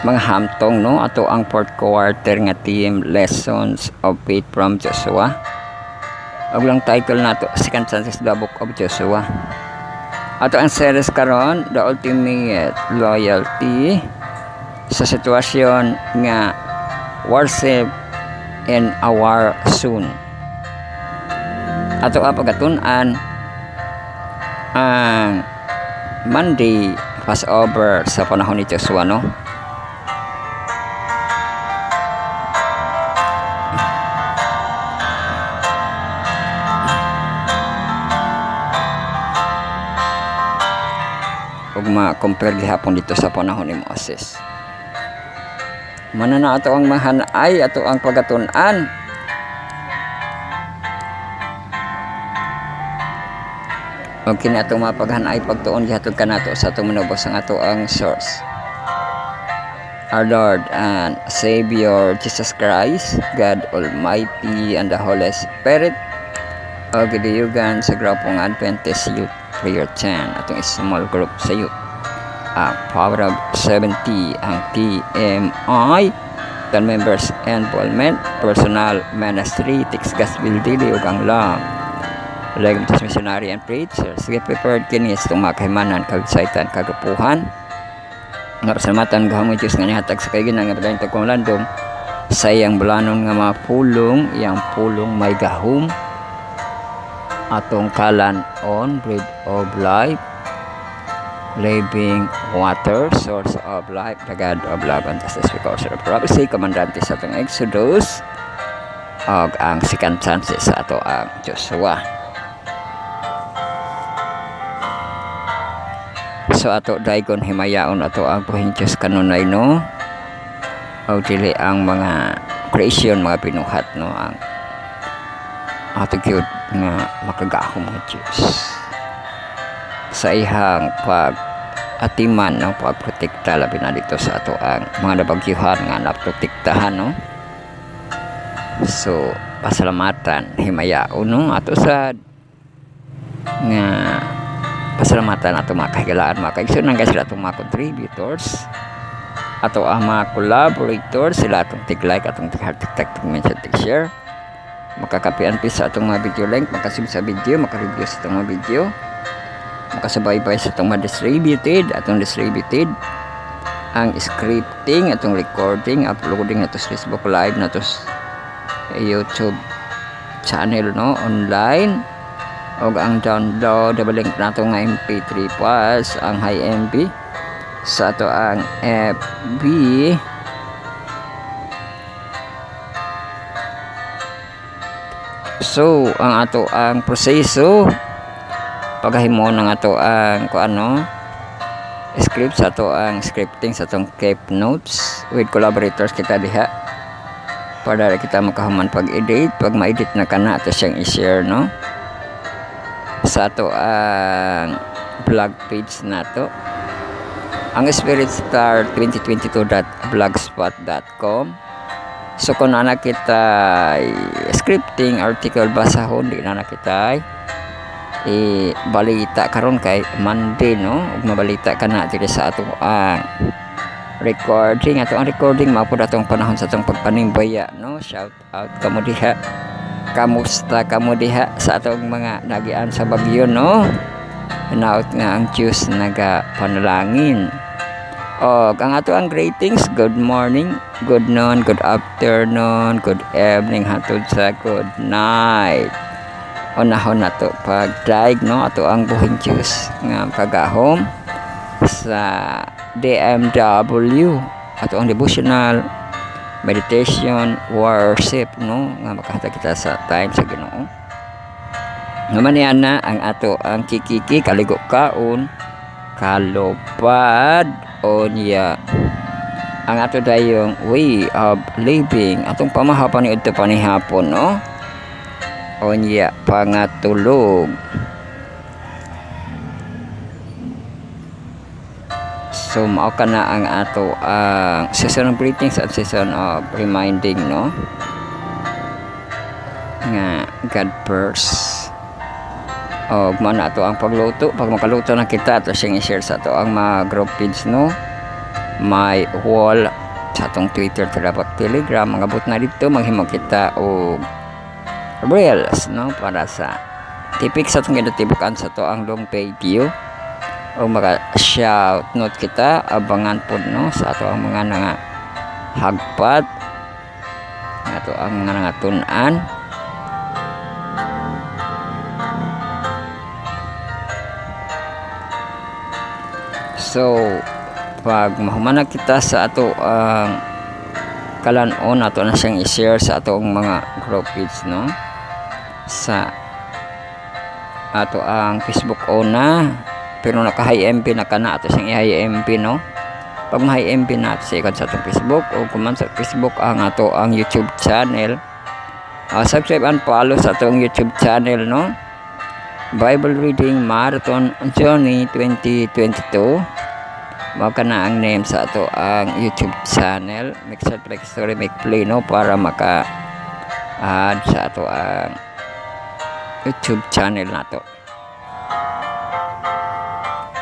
mga hamtong no, ato ang 4th quarter nga theme, Lessons of Faith from Joshua. Og lang title nato, Second Chances, the Book of Joshua. Ato ang series karon, The Ultimate Loyalty, sa sitwasyon nga worship in a war soon. Ato ang pagatunan ang Monday Passover sa panahon ni Joshua no. Ug ma-compare gihapon dito sa panahon ni Moses. Manana ato ang mahanay, ato ang pagatun-an. O kini atong mapaghanay pagtuon gihatod kanato sa atong manubos ang ato ang source. Our Lord and Savior Jesus Christ, God Almighty and the Holy Spirit, o gidiyugan sa grupong Adventist Youth Prayer 10, atong small group sa youth. Power of 70 ang TMI, 10 members involvement, personal ministry, text gospel daily ug ang love. Legacy missionary and preacher. Sige prepared kini sa itong makahimanan, kagsaitan, kagapuhan. Nga pasalamatan gahamo Diyos nga nihatag sa kaiginan nga padayon tagkong landong sa iyang bulanon nga mga pulong, iyang pulong may gahom. Atong kalan on, bread of life, living water, source of life, the God of love and justice, because of prophecy, komandante sa atong Exodus, og ang second chances sa ato ang Joshua. So ato daygon himayaon ato ang buhing Diyos kanunay no, o dili ang mga creation, mga pinuhat no, ang ato gyud nga makagahom ng Diyos sa ihang pag-atiman no, pagprotekta labi na dito sa ato ang mga nabagyuhan nga naprotektahan no. So pasalamatan himayaon no ato sa nga pasalamatan ato mga kahigalaan, mga kaigsunan guys, sila atong mga contributors, ato ang mga collaborators, sila atong tig-like, atong tig-heart, tig-tag, tig-mention, tig-share, makakapian sa atong mga video link, makasib sa video, makareview sa atong mga video, makasabay-bay sa atong mga distributed, atong distributed, ang scripting, atong recording, uploading nato sa Facebook Live, nato sa YouTube channel no, online, og ang download double link nato nga MP3 plus ang high MB sa ato ang FB. So ang ato ang proseso paghimo ng ato ang script sa ato ang scripting sa atong Keep Notes with collaborators kita diha para kita makahuman pag-edit. Pag ma-edit na kana ato siyang i-share sa ato ang blog page nato ang spiritstar2022.blogspot.com. So kung na kita scripting article basahon di na kita balita karon kay Monday ug mabalita kana diri sa ato ang recording. Ato ang recording mapud atong panahon sa atong pagpanimbaya shout out kamo diha, kamusta kamo diha sa atong mga nagian sa bagyo hinaut nga ang Diyos nagapanalangin. O ang ato ang greetings, good morning, good noon, good afternoon, good evening, hatod sa good night. Unahon nato pagdaig ato ang buhing Diyos nga pagahom sa DMW ato ang devotional meditation worship nga makahatag kita sa time sa Ginoo. Naman na ang ato ang kikiki kaligo kaon kalupad onya ang ato dayong way of living atong pamahapan ni udto panihapon onya pangatulog. So mao kana ang ato ang season of greetings at season of reminding nga God first. Og man ato ang pagluto, pag makaluto na kita ato siyang i-share sa ato ang mga group page may wall sa atong Twitter dapat Telegram magabot na dito maghimo kita og reels para sa tipik sa atong gidatibukan sa ato ang long video o maka shout note kita abangan pod sa ato ang mga hagpat ato ang mga nangatun-an. So pag mahuman kita sa ato ang kalanon ato na siyang i-share sa ato ang mga group page sa ato ang Facebook pero naka high MP na kana ato siyang i-high MP pag ma-high MP na sa ikon sa atong Facebook o kuman sa Facebook ang ato ang YouTube channel. Subscribe and follow sa atong YouTube channel Bible Reading Marathon Journey 2022. Mao kana ang name sa ato ang YouTube channel. Make sure like story make play para maka add sa ato ang YouTube channel nato.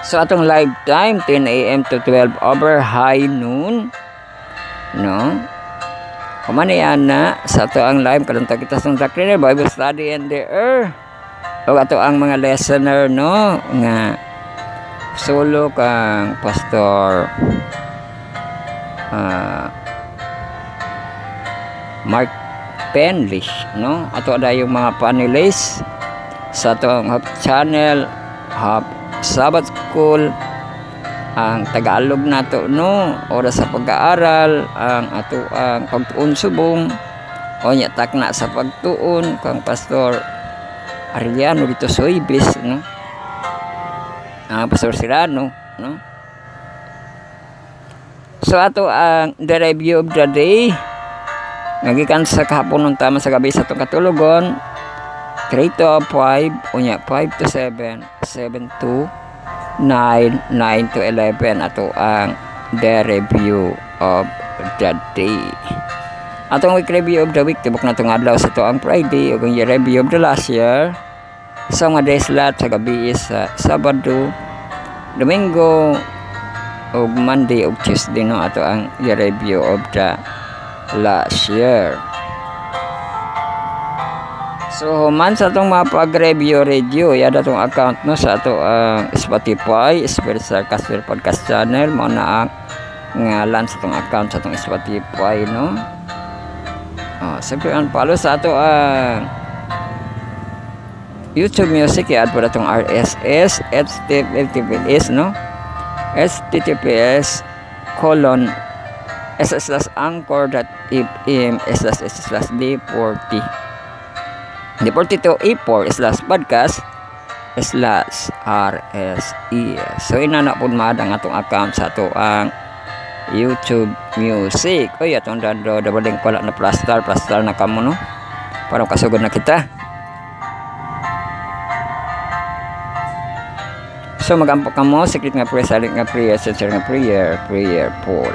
So atong live time 10 AM to 12 over high noon kumanian na sa ato ang live karon kita sa Doctrine Bible Study and the Earth. O ato ang mga listener nga solo kang Pastor Mark Penlish ato ada yung mga panelists sa ato ang channel Sabbath School ang Tagalog nato oras sa pag-aaral ang ato ang pagtuon subong o nyatak na sa pagtuon kang Pastor Arellano dito sa Ibis Pastor Serrano so ato ang the review of the day nagikan sa kahapon tama sa gabi sa itong katulogon 3 to 5 unya 5 to 7 7 to 9 9 to 11 ato ang the review of the day. Atong week review of the week tibok na itong adlaw sa ito ang Friday ug ang review of the last year sa mga days lahat sa gabi is Sabado, Domingo ug Monday ug Tuesday ato ang review of the last year. So man sa itong mga pag-review yada itong account sa ato ang Spotify Spiritual Castle Podcast Channel mo na ang ngalan sa itong account sa itong Spotify siyempre ang follow sa ato ang YouTube Music, i-add po na itong RSS, HTTPS, no? HTTPS colon /anchor.fm/d40 D42 E4/podcast /RSES. So inana po maadang atong account sa ato ang YouTube Music. Oy, atong dado dabaling wala na plaster na kamo, no? Para kasugod na kita. So magampo ka mo, secret nga prayer, silent nga prayer, sincere nga prayer, prayer Paul.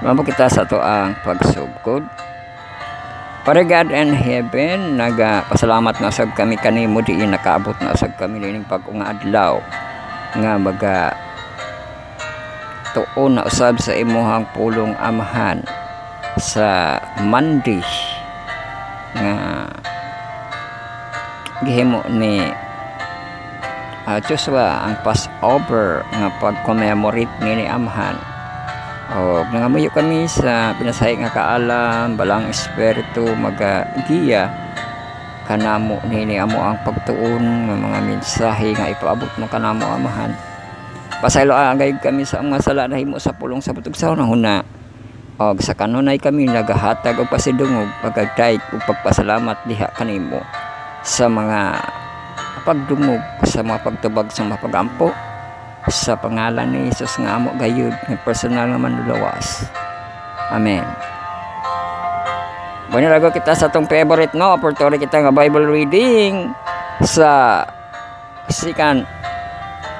Magampo kita sa ito ang pagsugod. Para God and Heaven, pasalamat na usab kami kanimo, di nakaabot na usab kami nining pag-unga adlaw nga maga tuon na usab sa imuhang pulong amahan sa Monday nga gihimo ni Joshua ang Passover nga pag-commemorate ni amahan. O nangamuyo kami sa pinasahi nga kaalam balang espiritu magagiya kanamo nini amo ang pagtuon nga mga mensahe nga ipaabot mo kanamo amahan. Pasaylo agay kami sa mga sala nahimo sa pulong sa putugsaw na huna. Og sa kanunay kami nagahatag og pasidungog pagagdayeg ug pagpasalamat diha kanimo sa mga pagdungog, sa mga pagtubag, sa mga pagampo sa pangalan ni Jesus nga amo gayud nga personal nga manlulawas. Amen. Bueno, lago kita sa tong favorite, no, opportunity kita nga Bible reading sa 2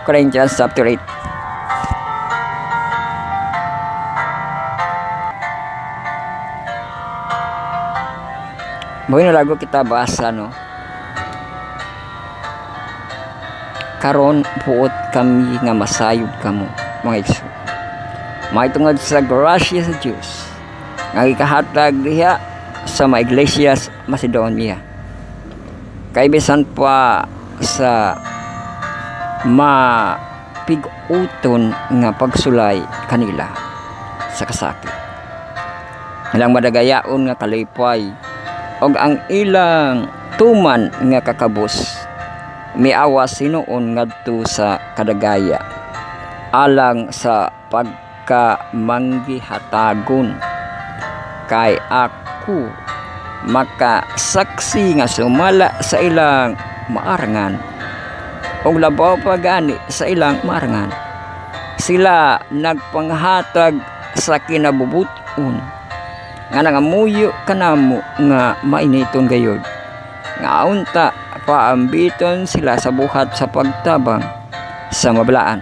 Corinthians chapter 8. Bueno, lago kita basa, no. Karon buot kami nga masayod kamo mga igsoon. Maitungod sa grasya sa Dios nga ikahatag diha sa mga iglesias Macedonia. Kay bisan pa sa mapig-uton nga pagsulay kanila sa kasakit. Ilang madagayaon nga kalipay og ang ilang tuman nga kakabus miawas sinuon ngadto sa kadagaya alang sa pagkamanggihatagon kay ako makasaksi nga sumala sa ilang maarangan og labaw pa gani sa ilang maarangan. Sila nagpanghatag sa kinabubuton nga nangamuyo kanamo nga mainiton gayod nga unta paambiton sila sa buhat sa pagtabang sa mabalaan.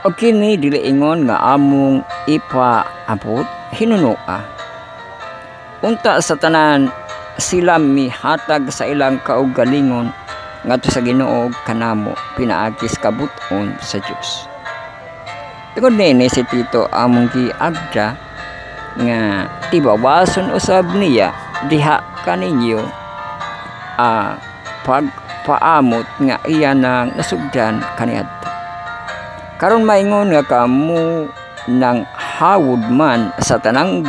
O kini dili ingon nga among ipaabot hinunoa. Unta sa tanan sila mihatag sa ilang kaugalingon ngadto sa Ginoo kanamo pinaagis kabuton sa Dios. Tungod nini si Tito among giagda nga tibawason usab niya diha kaninyo pagpaamot nga iya nang nasugdan kaniadto. Karon maingon nga kamo nang hawod man sa tanang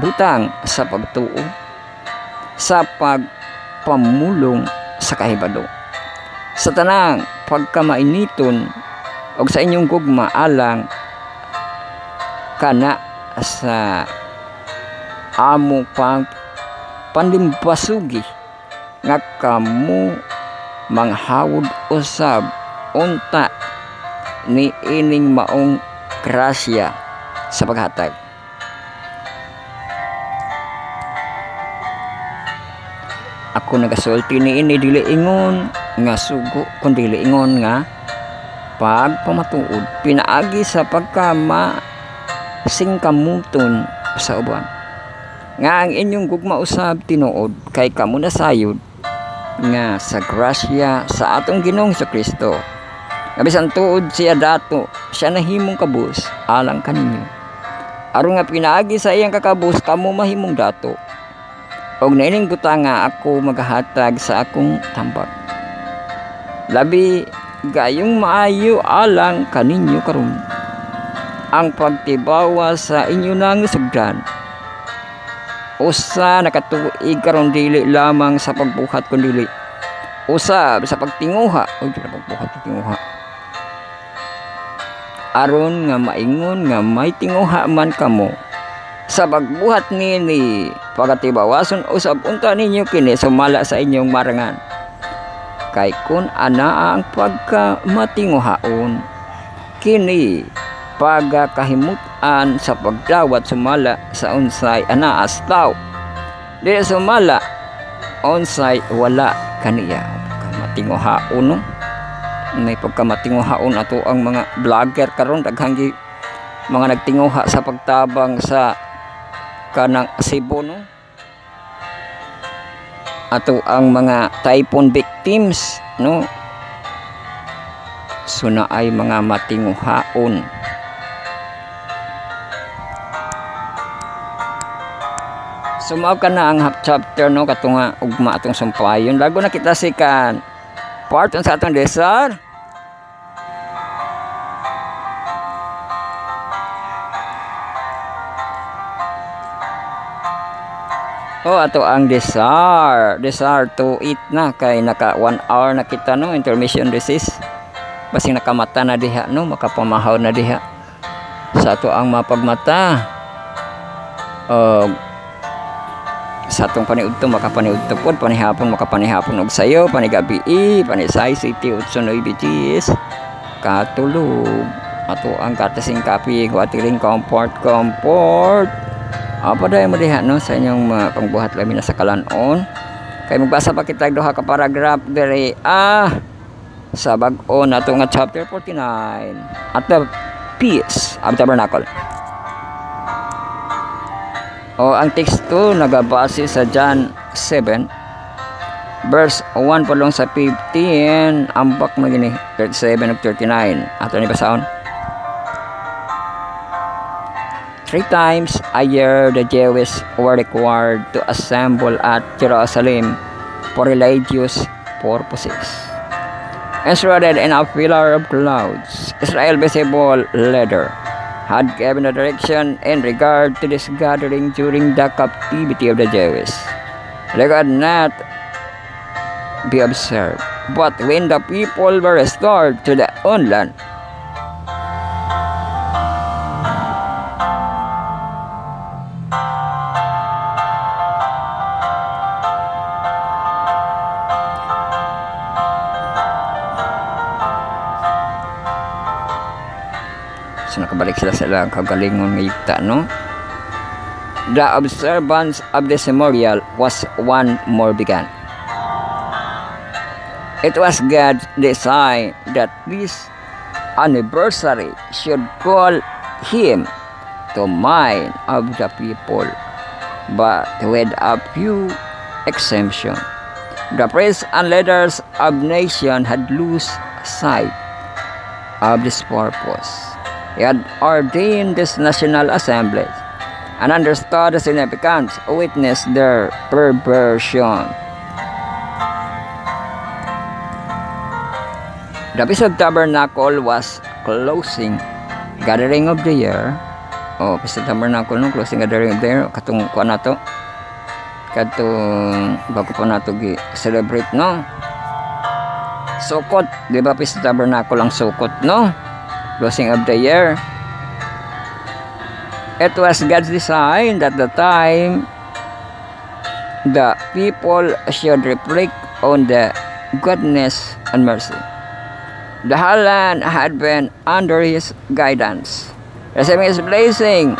butang sa pagtuo sa pagpamulong sa kahibalo sa tanang pagkamainiton og sa inyong gugma alang kana sa amo pang pandimpasugi nga kamo manghawod usab unta ni ining maong grasya sa paghatag. Ako nagasulti ni ini dili ingon nga sugo kundi dili ingon nga pagpamatuod pinaagi sa pagkama singkamuton sa uban nga ang inyong gugma usab tinuod kay kamo nasayod nga sa grasya sa atong Ginoong Kristo nga bisan tuod siya dato siya nahimong kabus alang kaninyo aron nga pinaagi sa iyang kakabus kamo mahimong dato og naining butanga ako maghatag sa akong tambag labi gayong maayo alang kaninyo karon ang pagtibawa sa inyo nang sugdan. Usa nakatuig karon dili lamang sa pagbuhat kundi usab sa pagtinguha aron nga maingon nga may tinguha man kamo sa pagbuhat nini pagatibawason usab unta ninyo kini sumala sa inyong marangan kay kun ana ang pagkamatinguhaon kini pagakahimutan sa pagdawat sumala sa unsay anaas tao dili sumala unsay wala kaniya matinguhaon no may pagkamatinguhaon ato ang mga vlogger karon daghang mga nagtinguha sa pagtabang sa kanang Cebu no ato ang mga typhoon victims no so na ay mga matinguhaon sumao ka na ang half chapter no katunga ugma atong sumpayon lago na kita sikan part sa atong desar ato ang desar to eat na kay naka 1 hour na kita no intermission recess basing nakamata na diha no makapamahaw na diha sa ato ang mapagmata sa atong paniudto makapaniudto pod panihapon makapanihapon og sayo panigabi panisay city 8 BTS katulog ato ang katasing kapi watiring comfort apa dahil mo diha no sa inyong pangbuhat labi na sa kalanon kay magbasa pa kita duha ka paragraph diri sa bag-o nato nga chapter 49 at the Feast of Tabernacle. Ang teksto nagabase sa John 7 verse 1 palong sa 15 ambak mo gini 37 ug 39 ato ni basaon. 3 times a year the Jews were required to assemble at Jerusalem for religious purposes. Enshrouded in a pillar of clouds, Israel visible leader had given a direction in regard to this gathering during the captivity of the Jews. They could not be observed, but when the people were restored to their own land, so nakabalik sila sa ilang kagalingon ng yugta no. The observance of this memorial was one more began. It was God's design that this anniversary should call him to mind of the people, but with a few exemptions. The priests and leaders of nation had lost sight of this purpose. He had ordained this national assembly and understood the significance, witnessed their perversion. The Feast of Tabernacle was closing gathering of the year. Feast of Tabernacle no, closing gathering of the year. Katong kuha na to. Katong bago pa na to celebrate no. Sukot, di ba Feast of Tabernacle ang sukot no? Closing of the year. It was God's design that the time the people should reflect on the goodness and mercy. The whole land had been under his guidance, receiving his blessing.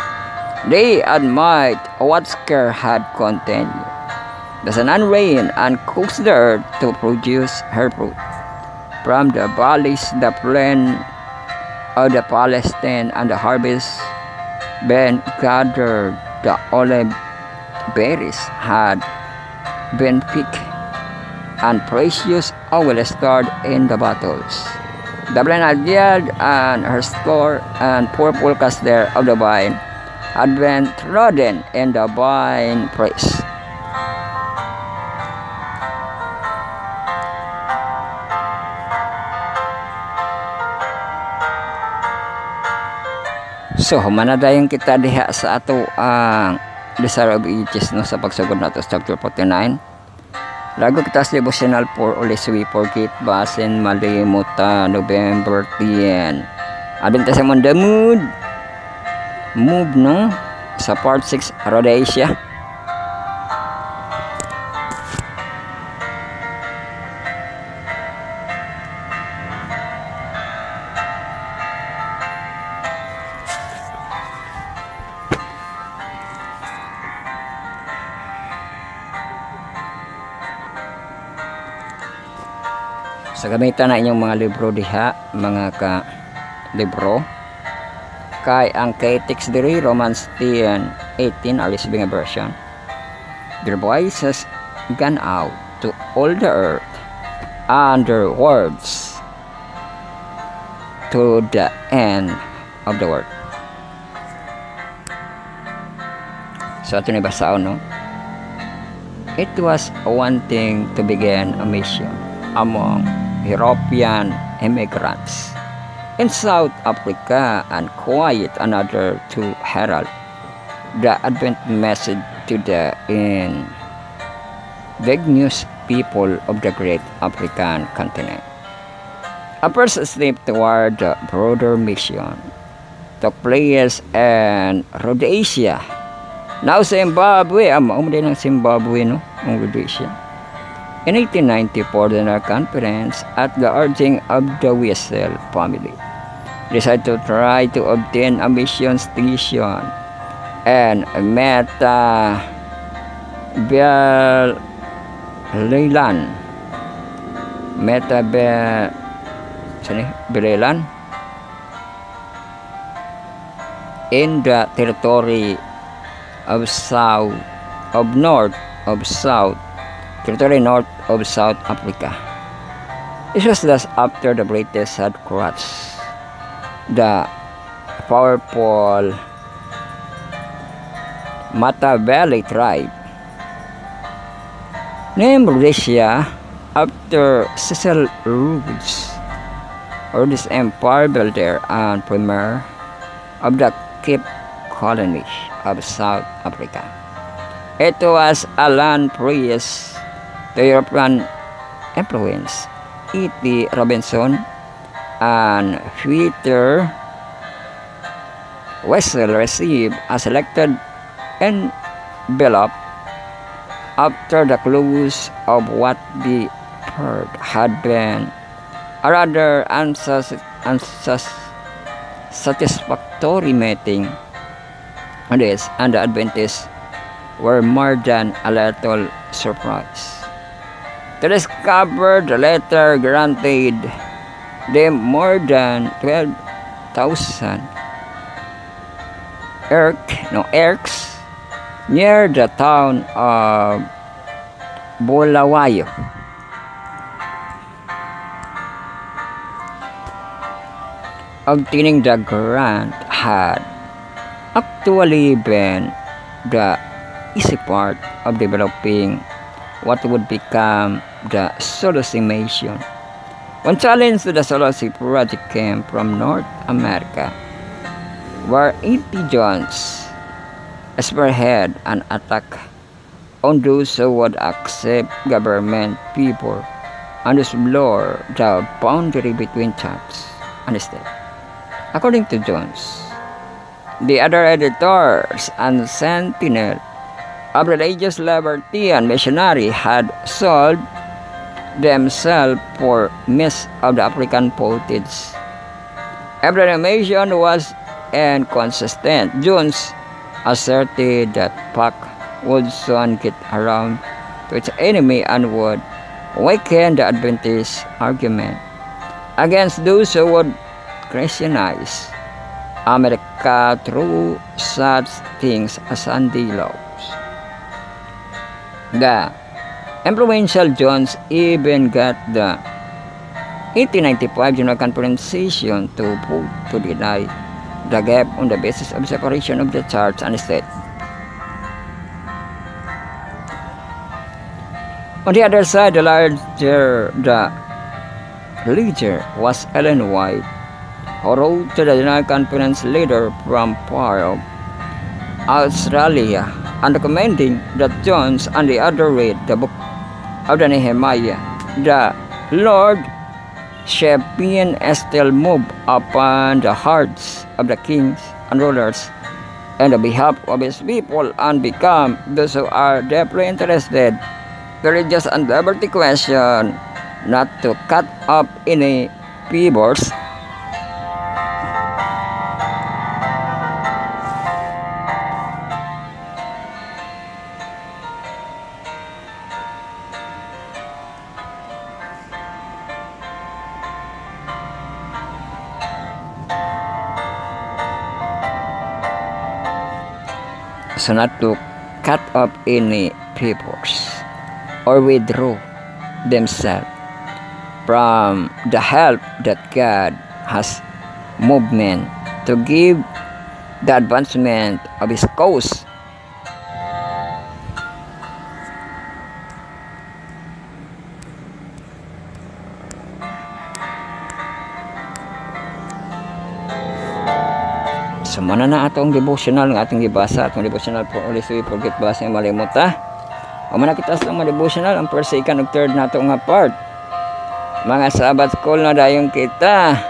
They admired what care had continued. The sun and rain and coaxed the earth to produce her fruit. From the valleys, the plain of the Palestine and the harvest been gathered. The olive berries had been picked, and precious oil stored in the bottles. The blind had yelled, and her store and purple cluster of the vine had been trodden in the vine press. So, manadayon kita diha sa ato ang Desire of Ages no, sa pagsugod nato sa chapter 49. Lago kita sa devotional for always we forget basin malimuta November 10. Adun ta sa Monday move no sa part 6 Rhodesia. Sa gamitan na inyong mga libro diha, mga ka-libro, kay ang K-Text diri, Romans 10:18, alis being a version. Their voice has gone out to all the earth, and their words to the end of the world. So ito ni basaon, no? It was one thing to begin a mission among European immigrants in South Africa and quite another to herald the Advent message to the indigenous people of the great African continent. A first step toward the broader mission took place in Rhodesia. Now Zimbabwe, din ng Zimbabwe, no? Ang Rhodesia. In 1894, the General Conference, at the urging of the Wiesel family, decided to try to obtain a mission station and Belelan in the territory of north of South Africa. This was thus after the British had crushed the powerful Matabele tribe named Rhodesia after Cecil Rhodes, Rhodes Empire built there and premier of the Cape Colony of South Africa. It was a land priest to European influence. E.T. Robinson and Peter Wessel received a selected envelope after the close of what they heard had been a rather unsatisfactory meeting. And the Adventists were more than a little surprised to discover the letter granted them more than 12,000 acres near the town of Bulawayo. Obtaining the grant had actually been the easy part of developing what would become the Solasi Mission. One challenge to the Solasi project came from North America, where E.T. Jones spearheaded an attack on those who would accept government people and explore the boundary between church and state. According to Jones, the other editors and Sentinel of religious liberty and missionary had sold themselves for myths of the African pottage. Every mission was inconsistent. Jones asserted that Pac would soon get around to its enemy and would weaken the Adventist argument against those who would Christianize America through such things as Sunday laws. The influential Jones even got the 1895 General Conference session to vote to deny the gap on the basis of separation of the church and state. On the other side, the leader was Ellen White, who wrote to the General Conference leader from Perth, Australia, and recommending that Jones and the other read the book of the Nehemiah. The Lord Shepherd still moved upon the hearts of the kings and rulers on the behalf of his people and become those who are deeply interested. Courageous and liberty question not to cut up any fibers. So not to cut up any peoples or withdraw themselves from the help that God has movement to give the advancement of his cause. So mana na atong devotional nga atong gibasa, atong devotional for always we forget basa yung malimot ha. O mana kita sa mga devotional ang first, second, ug third nato nga part. Mga Sabbath call na dayon kita.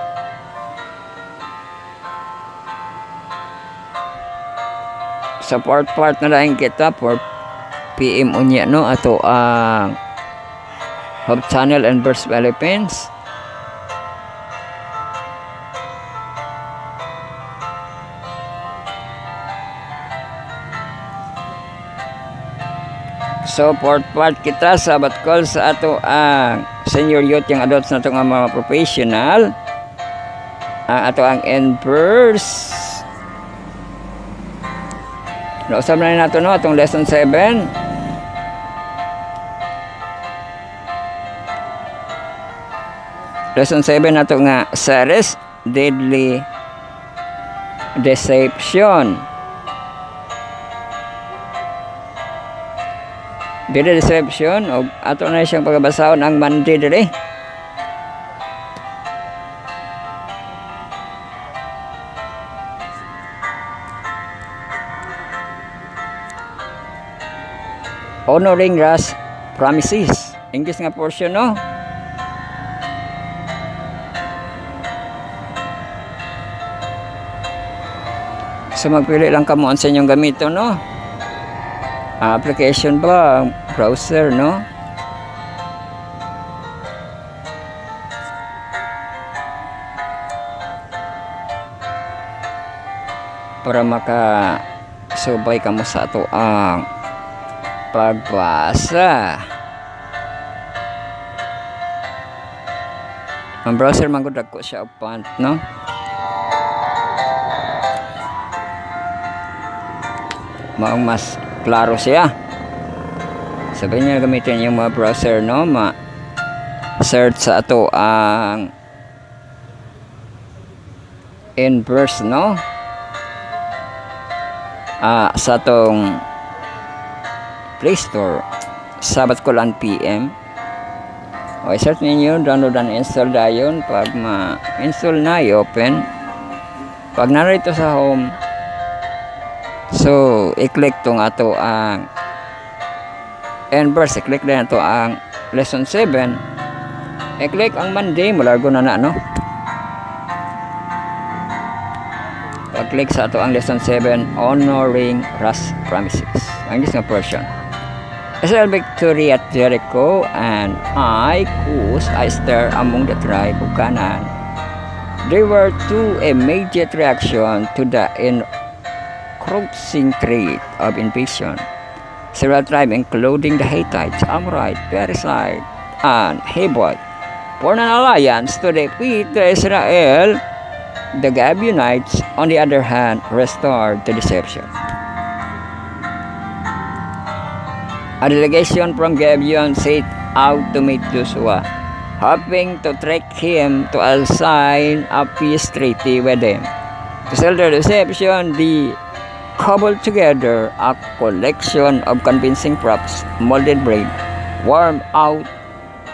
Sa part na dayon kita for PM unya no ato ang Hope Channel and Verse Philippines. So, part kita Sabbath call sa ato ang senior youth, yung adults na ito nga mga professional. Ato ang in-verse. Nausap na nato no, atong lesson 7. Lesson 7 nato nga series, Deadly Deception. Deadly Deception, o ato na siyang pagbasahon ang Monday diri. Honoring God's promises. English nga portion no. So magpili lang kamo sa inyong gamito no. Application ba, browser no. Para makasubay kamo sa ato ang pagbasa. Ang browser mangudag ko siya font no. Maong mas klaro siya. Sabi niya gamitin yung mga browser no, search sa ato ang in-verse no. Sa atong Play Store, Sabbath Call and PM. O i-search ninyo, download and install dayon. Pag ma-install na, i-open. Pag narito sa home, so i-click tong ato ang in-verse, i-click din ato ang lesson 7. I-click ang Monday, malargo na no. Pag-click sa ato ang lesson 7, Honoring God's Promises. Ang isang portion. Israel victory at Jericho, and I, Cus, I stir among the tribe of Canaan. There were two immediate reactions to the encroaching threat of invasion. Several tribes, including the Hittites, Amorites, Perizzites, and Hivites, formed an alliance to defeat Israel. The Gibeonites, on the other hand, restored the deception. A delegation from Gibeon set out to meet Joshua, hoping to trick him to sign a peace treaty with them. To sell their deception, they cobbled together a collection of convincing props, molded bread, worn out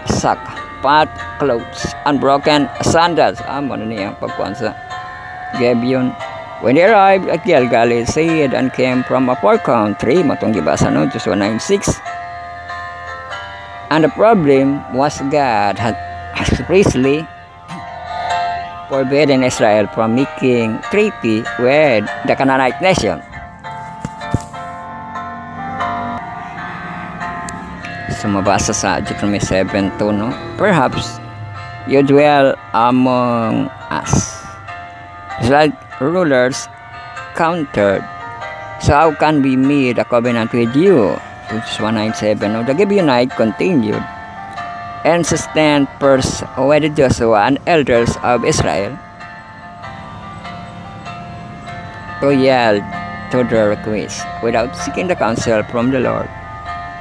sack, fat clothes, and broken sandals. Ano niya pagkuhan sa Gibeon. When they arrived at Gilgal, it said, and came from a far country, matong gibasa no, Joshua 9:6. And the problem was God had expressly forbidden Israel from making treaty with the Canaanite nation. So mabasa sa Deuteronomy 7:2, no? Perhaps you dwell among us. Israel rulers countered. So how can we make a covenant with you? Joshua 9:7. No? The Gibeonite continued, insistent persuaded Joshua and elders of Israel to yield to their request without seeking the counsel from the Lord.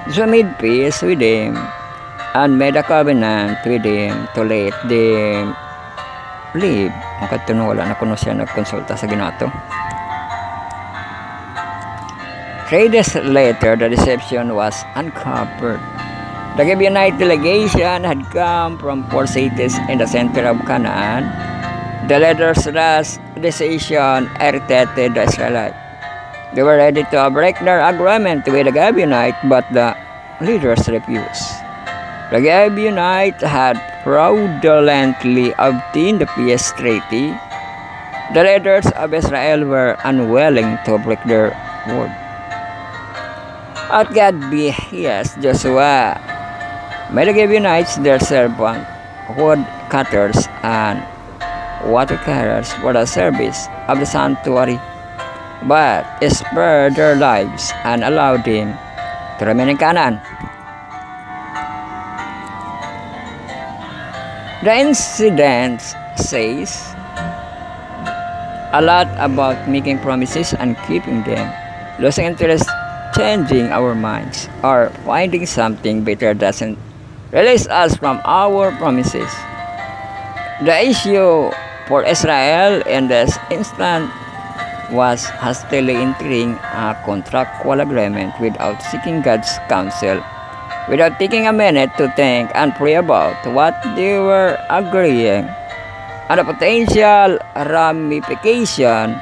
Joshua made peace with them and made a covenant with them to let them live. Ang katuno, wala na kuno siya nagkonsulta sa Ginato. 3 days later, the deception was uncovered. The Gibeonite delegation had come from 4 cities in the center of Canaan. The leaders' last decision irritated the Israelites. They were ready to break their agreement with the Gibeonite, but the leaders refused. The Gibeonite had fraudulently obtained the peace treaty. The leaders of Israel were unwilling to break their word. At God behest Joshua made the Gibeonites their servant, wood cutters and water carriers for the service of the sanctuary, but spared their lives and allowed them to remain in Canaan. The incident says a lot about making promises and keeping them, losing interest, changing our minds, or finding something better doesn't release us from our promises. The issue for Israel in this instant was hastily entering a contractual agreement without seeking God's counsel, without taking a minute to think and pray about what they were agreeing, and the potential ramification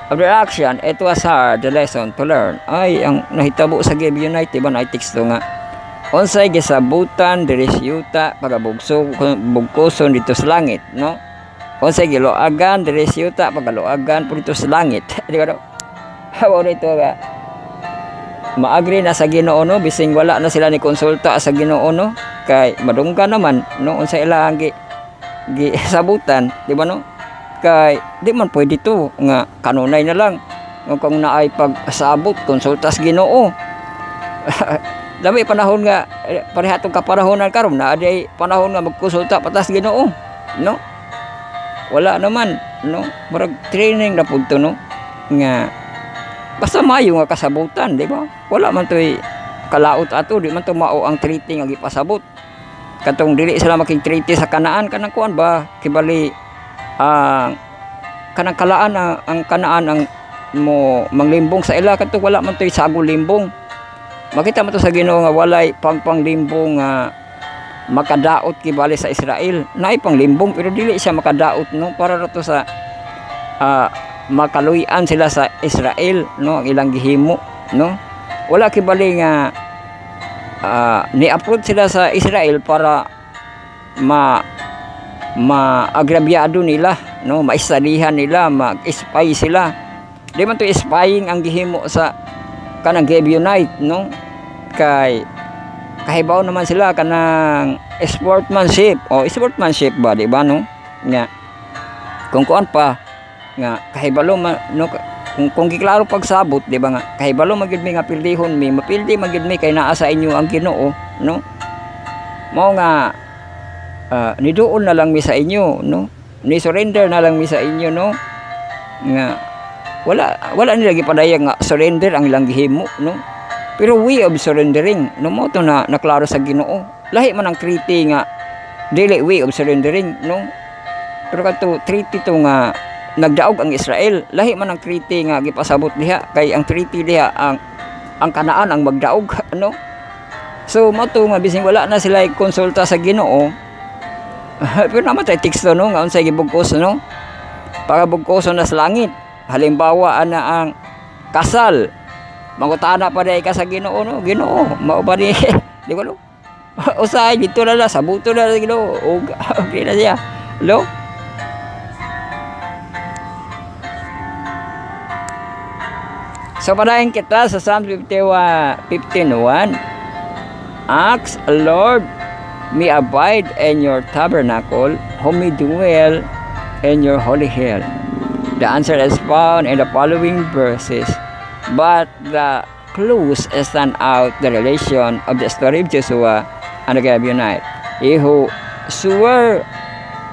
of their action. It was hard the lesson to learn. Ay, ang nahitabo sa Gibeonite, diba na teksto nga, unsay gisabutan diri yuta pagabugkuson dito sa langit, no? Unsay giloagan diri yuta pagaloagan po dito sa langit. Di ba do? Hawo dito nga maagri na sa Ginoo, no, bising wala na sila ni konsulta sa Ginoo, no, kay madungga naman no unsay ilang gisabutan, di ba no? Kay di man pwede to nga kanunay na lang kung naay pagsabot konsulta sa Ginoo. Dami panahon nga parehatong kapanahonan karon na aday panahon nga magkonsulta patas Ginoo, no? Wala naman, no? Murag training na pud to, no, nga basta mayo nga kasabutan, di ba? Wala man to'y kalaot ato, di man to mao ang treaty nga gipasabot. Katong dili sila making treaty sa Kanaan, kanang kuan ba kibali kanang kalaan ang Kanaan ang mo manglimbong sa ila, katong wala man to'y sagol limbong. Makita mo to sa Ginoo nga walay pangpanglimbong nga makadaot kibali sa Israel. Naay panglimbong pero dili siya makadaot, no, para to sa makaluyan sila sa Israel, no, ang ilang gihimo, no. Wala kibali nga ni-approve sila sa Israel para maagrabyado nila, no, maistadihan nila, mag-spy sila. Di man to spying ang gihimo sa kanang Gibeonite, no, kay kahibaw naman sila kanang sportsmanship o sportsmanship ba, di ba, no, nga kung kuan pa nga kahibalo no, kung giklaro pagsabot, di ba nga kahibalo magid mi nga pildihon mi, mapildi magid mi kay naa sa inyo ang Ginoo, no, mao nga niduol na lang mi sa inyo, no, ni surrender na lang mi sa inyo, no, nga wala nila gipadayag nga surrender ang ilang gihimo, no, pero way of surrendering, no, mo to na naklaro sa Ginoo. Lahi man ang treaty nga dili way of surrendering, no, pero kadto treaty to nga nagdaog ang Israel, lahi man ang treaty nga gipasabot diha, kay ang treaty diha ang Kanaan ang magdaog, no. So mo to nga bising wala na sila konsulta sa Ginoo pero naman tay teksto, no, nga unsay gibugkos, no, pagabugkoson na sa langit. Halimbawa ana ang kasal, mangutana pa day ka sa Ginoo no, Ginoo mao ba di di ko no usay dito na sabuto na Ginoo og okay na siya lo. So padayon kita sa Psalm 15:1. Ask, Lord, me abide in your tabernacle, whom me dwell in your holy hill. The answer is found in the following verses, but the clues stand out the relation of the story of Joshua and the Gibeonite. He who swore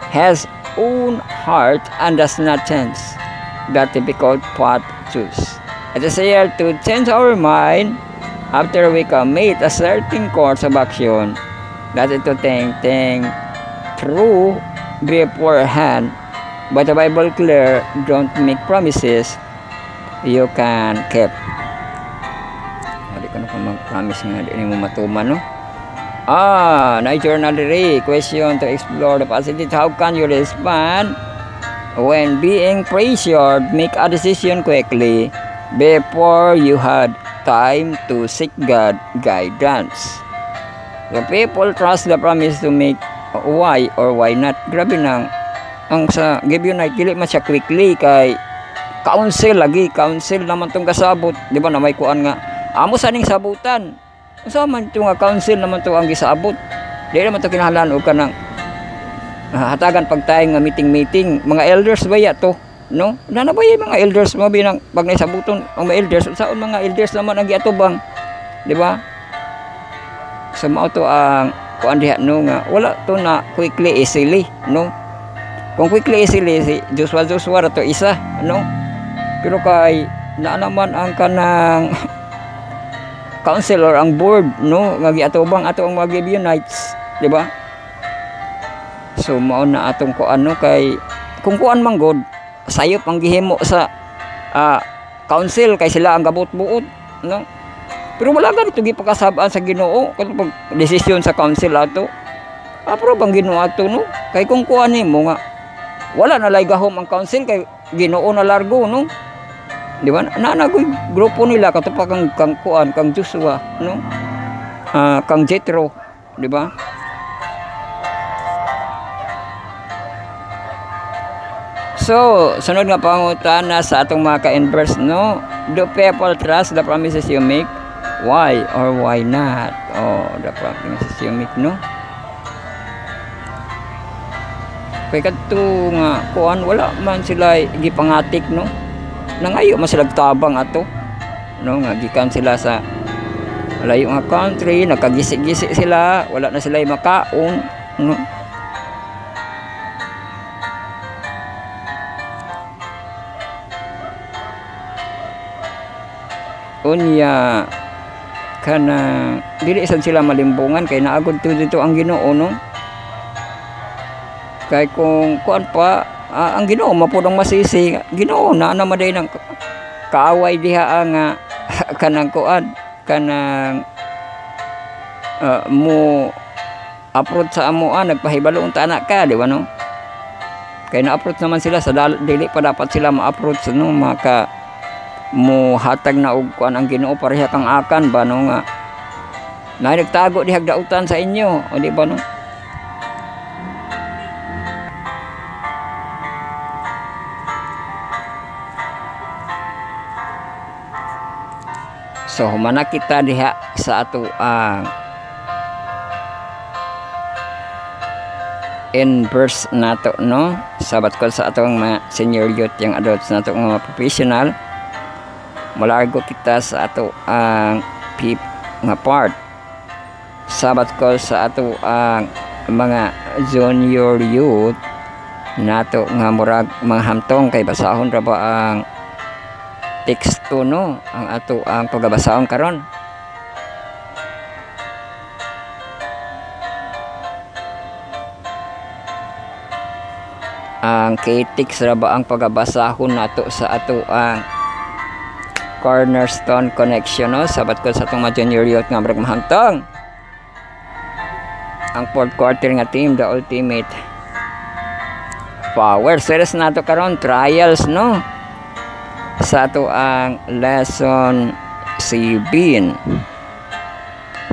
has own heart and does not change the difficult path choose. It is here to change our mind after we commit a certain course of action, that is to think through beforehand. But the Bible clear, don't make promises you can keep. Hindi ko na pa mag-promise nga di mo matuman, no? Na-journal diri, question to explore the passage. How can you respond when being pressured? Make a decision quickly before you had time to seek God guidance. The people trust the promise to make why or why not. Grabe nang ang sa Gibeonite dili man siya quickly kay counsel naman tong kasabot, di ba na may kuan nga amo sa ning sabutan unsa man to nga counsel naman to ang gisaabot, di naman to kinahanglan og kanang hatagan pagtayong nga meeting mga elders ba ya to no na ba yung mga elders mo binang pag naisabuton ang mga elders unsaon mga elders naman ang giatubang, di ba? So mao to ang kuan diha no nga wala to na quickly easily no. Kung quickly easily si Joshua to isa, ano? Pero kay na naman ang kanang counselor ang board, no? Nga giatubang ato ang mga Gibeonites, di ba? So mao na atong kuan no kay kung kuan man god sayop ang gihimo sa council kay sila ang gabut-buot, no? Pero wala ganito gipakasabaan sa Ginoo kung pag desisyon sa council ato. Apro bang Ginoo ato no? Kay kung kuan nimo nga wala na lay gahom ang council kay Ginoo na largo no, di ba? Naanagoy grupo nila katupa kang kuan kang Joshua no, kang Jethro, di ba? So sunod nga pangutana sa atong mga ka-inverse no, do people trust the promises you make? Why or why not? The promises you make no. Kay kadto nga kuan wala man sila gipangatik no, nangayo man sila tabang ato no, nga gikan sila sa layo nga country, nakagisi-gisi sila, wala na sila makaon no. Unya kana dili sad sila malimbungan kay naagod dito ang Ginoo no. Kay kung kuan pa ang Ginoo mapudong masisi, Ginoo na maday ng kaaway diha nga kanang kuan kanang mo approach sa amoan nagpahibalo unta anak ka, di ba no? Kay na-approach naman sila sa dili pa dapat sila ma-approach no, maka mo hatag na og kuan ang Ginoo pareha kang akan ba no nga na nagtago di hagdautan sa inyo, o di ba no? So humana kita diha sa ato ang in verse nato no, sabat ko sa atong mga senior youth yang adults nato nga professional, malargo kita sa ato ang pip nga part, sabat ko sa ato ang mga junior youth nato nga murag mga hamtong kay basahon ra ba ang teksto no, ang ato ang pagbabasahon karon. Ang KTix ra ba ang pagbabasahon nato sa ato ang Cornerstone Connection no, sabat ko sa atong mga junior youth nga murag mahantong ang fourth quarter nga team, the ultimate power series nato karon trials no sa ato ang lesson 7.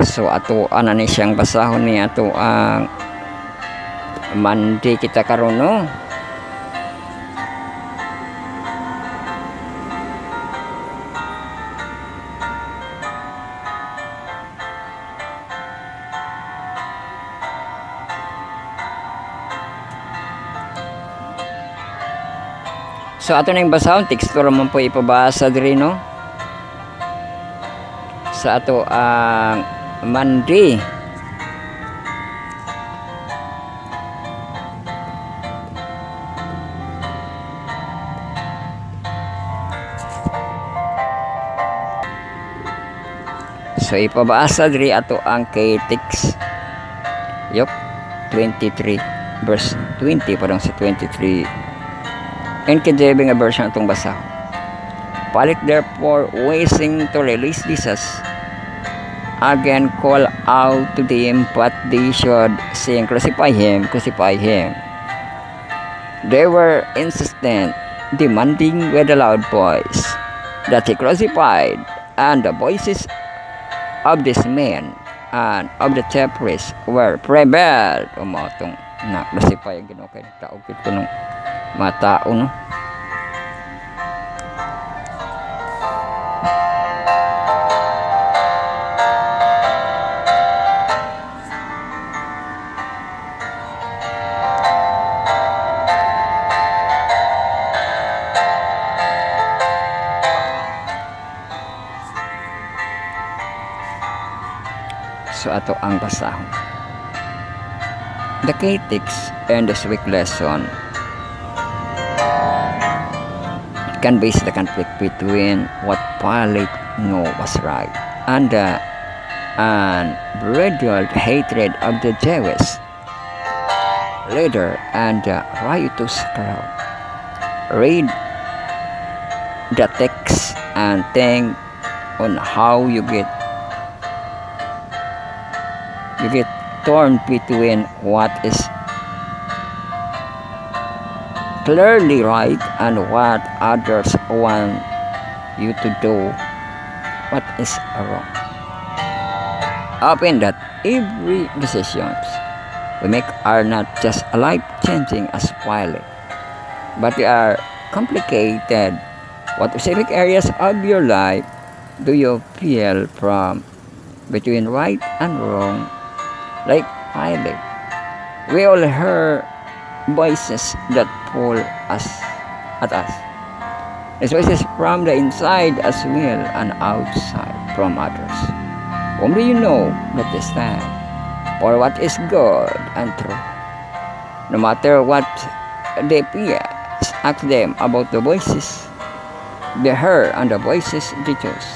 So ato ana ni siyang basahon ni ato ang Monday kita karon no. So ato na yung basahon, tekstura man po ipabasa diri no. Sa ato ang Monday. So ipabasa diri ato ang kay text yok 23 verse 20 parang sa 23 NKJV nga version itong basa. Pilate therefore wishing to release Jesus again call out to them but they should saying crucify him, crucify him. They were insistent, demanding with a loud voice that he crucified, and the voices of this man and of the chief priests were prevailed. Umatong na crucify ang Ginoo kay taog ko nung mga tao no. So ato ang basahon. The critics and this week lesson can base the conflict between what Pilate knew was right and the unbridled hatred of the Jewish leader and the riotous crowd. Read the text and think on how you get torn between what is clearly right and what others want you to do what is wrong. Open that every decisions we make are not just life-changing as Pilate, but they are complicated. What specific areas of your life do you feel from between right and wrong? Like Pilate, we all hear voices that pull us at us. These voices from the inside as well and outside from others. Only you know that they stand for what is good and true. No matter what they fear, ask them about the voices they heard and the voices they chose.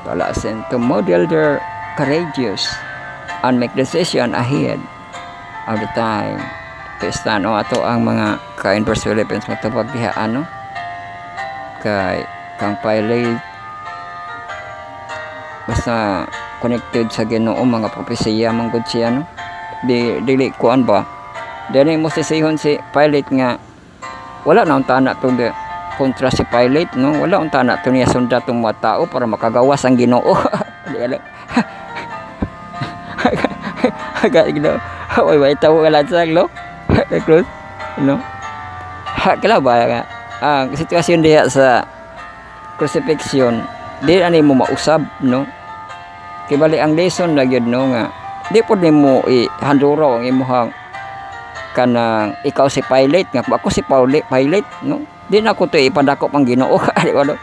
To listen, to model their courageous and make decision ahead of the time to stand. O ato ang mga ka-inverse Philippines matubag diha ano kay kang Pilate basta connected sa Ginoo mga propesiya manggod siya no dili kuan ba dili mo sisihon si Pilate nga wala na unta na to kontra si Pilate no wala unta na to niya sunda tong mga tao para makagawas ang Ginoo. Agak gitu, wai tahu kalau sang lo, terus, no, kalau ba ang sitwasyon diha sa crucifixion, di ani mo mausab, no, kibali ang lesson na gyud no nga, di po nimo ihanduro ang imuhang kanang ikaw si Pilate nga ako si Pilate, no, di na ko to ipadako pang Ginoo, di ba no,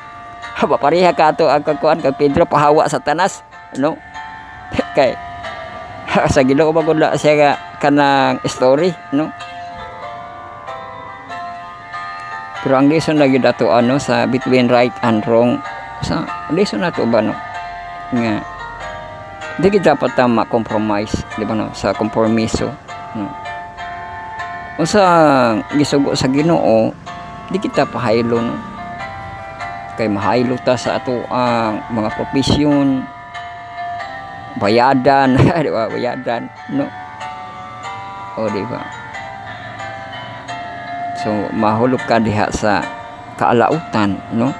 haba pareha ka to ang kakuan kag Pedro pahawa Satanas, no, kay sa Ginoo ba gud siya kanang story no. Pero ang lesson lagi dato ano sa between right and wrong sa lesson nato ba no nga di kita dapat tama compromise di ba no sa kompromiso no. Unsa gisugo sa Ginoo di kita pahaylo no kay mahaylo ta sa ato ang mga profesyon bayadan, di ba? Bayadan, no? O, di ba? So mahulog ka diha sa kaalautan, no?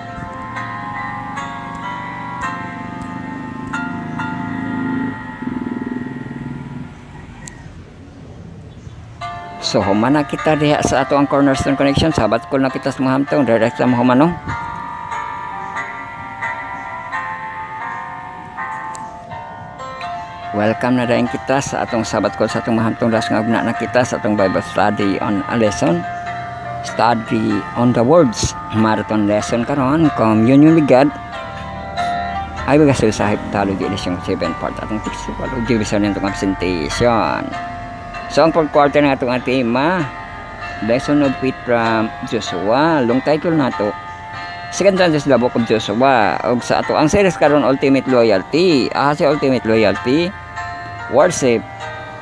So humana kita diha sa ato ang Cornerstone Connection. Sabat ko na kita sa mga hamtong direct sa mga humano. Welcome na rin kita sa atong sabat ko sa atong mahantong das nga na kita sa atong Bible study on a lesson. Study on the words. Marathon lesson karon, communion with God. Ay bagasol sa Heptalogy edition 7 part atong text walo division nitong absentation. So ang fourth quarter na atong tema, lesson of faith from Joshua. Long title nato, Second Chance the Book of Joshua. Og sa ato ang series karon, Ultimate Loyalty. Si Ultimate Loyalty, Worship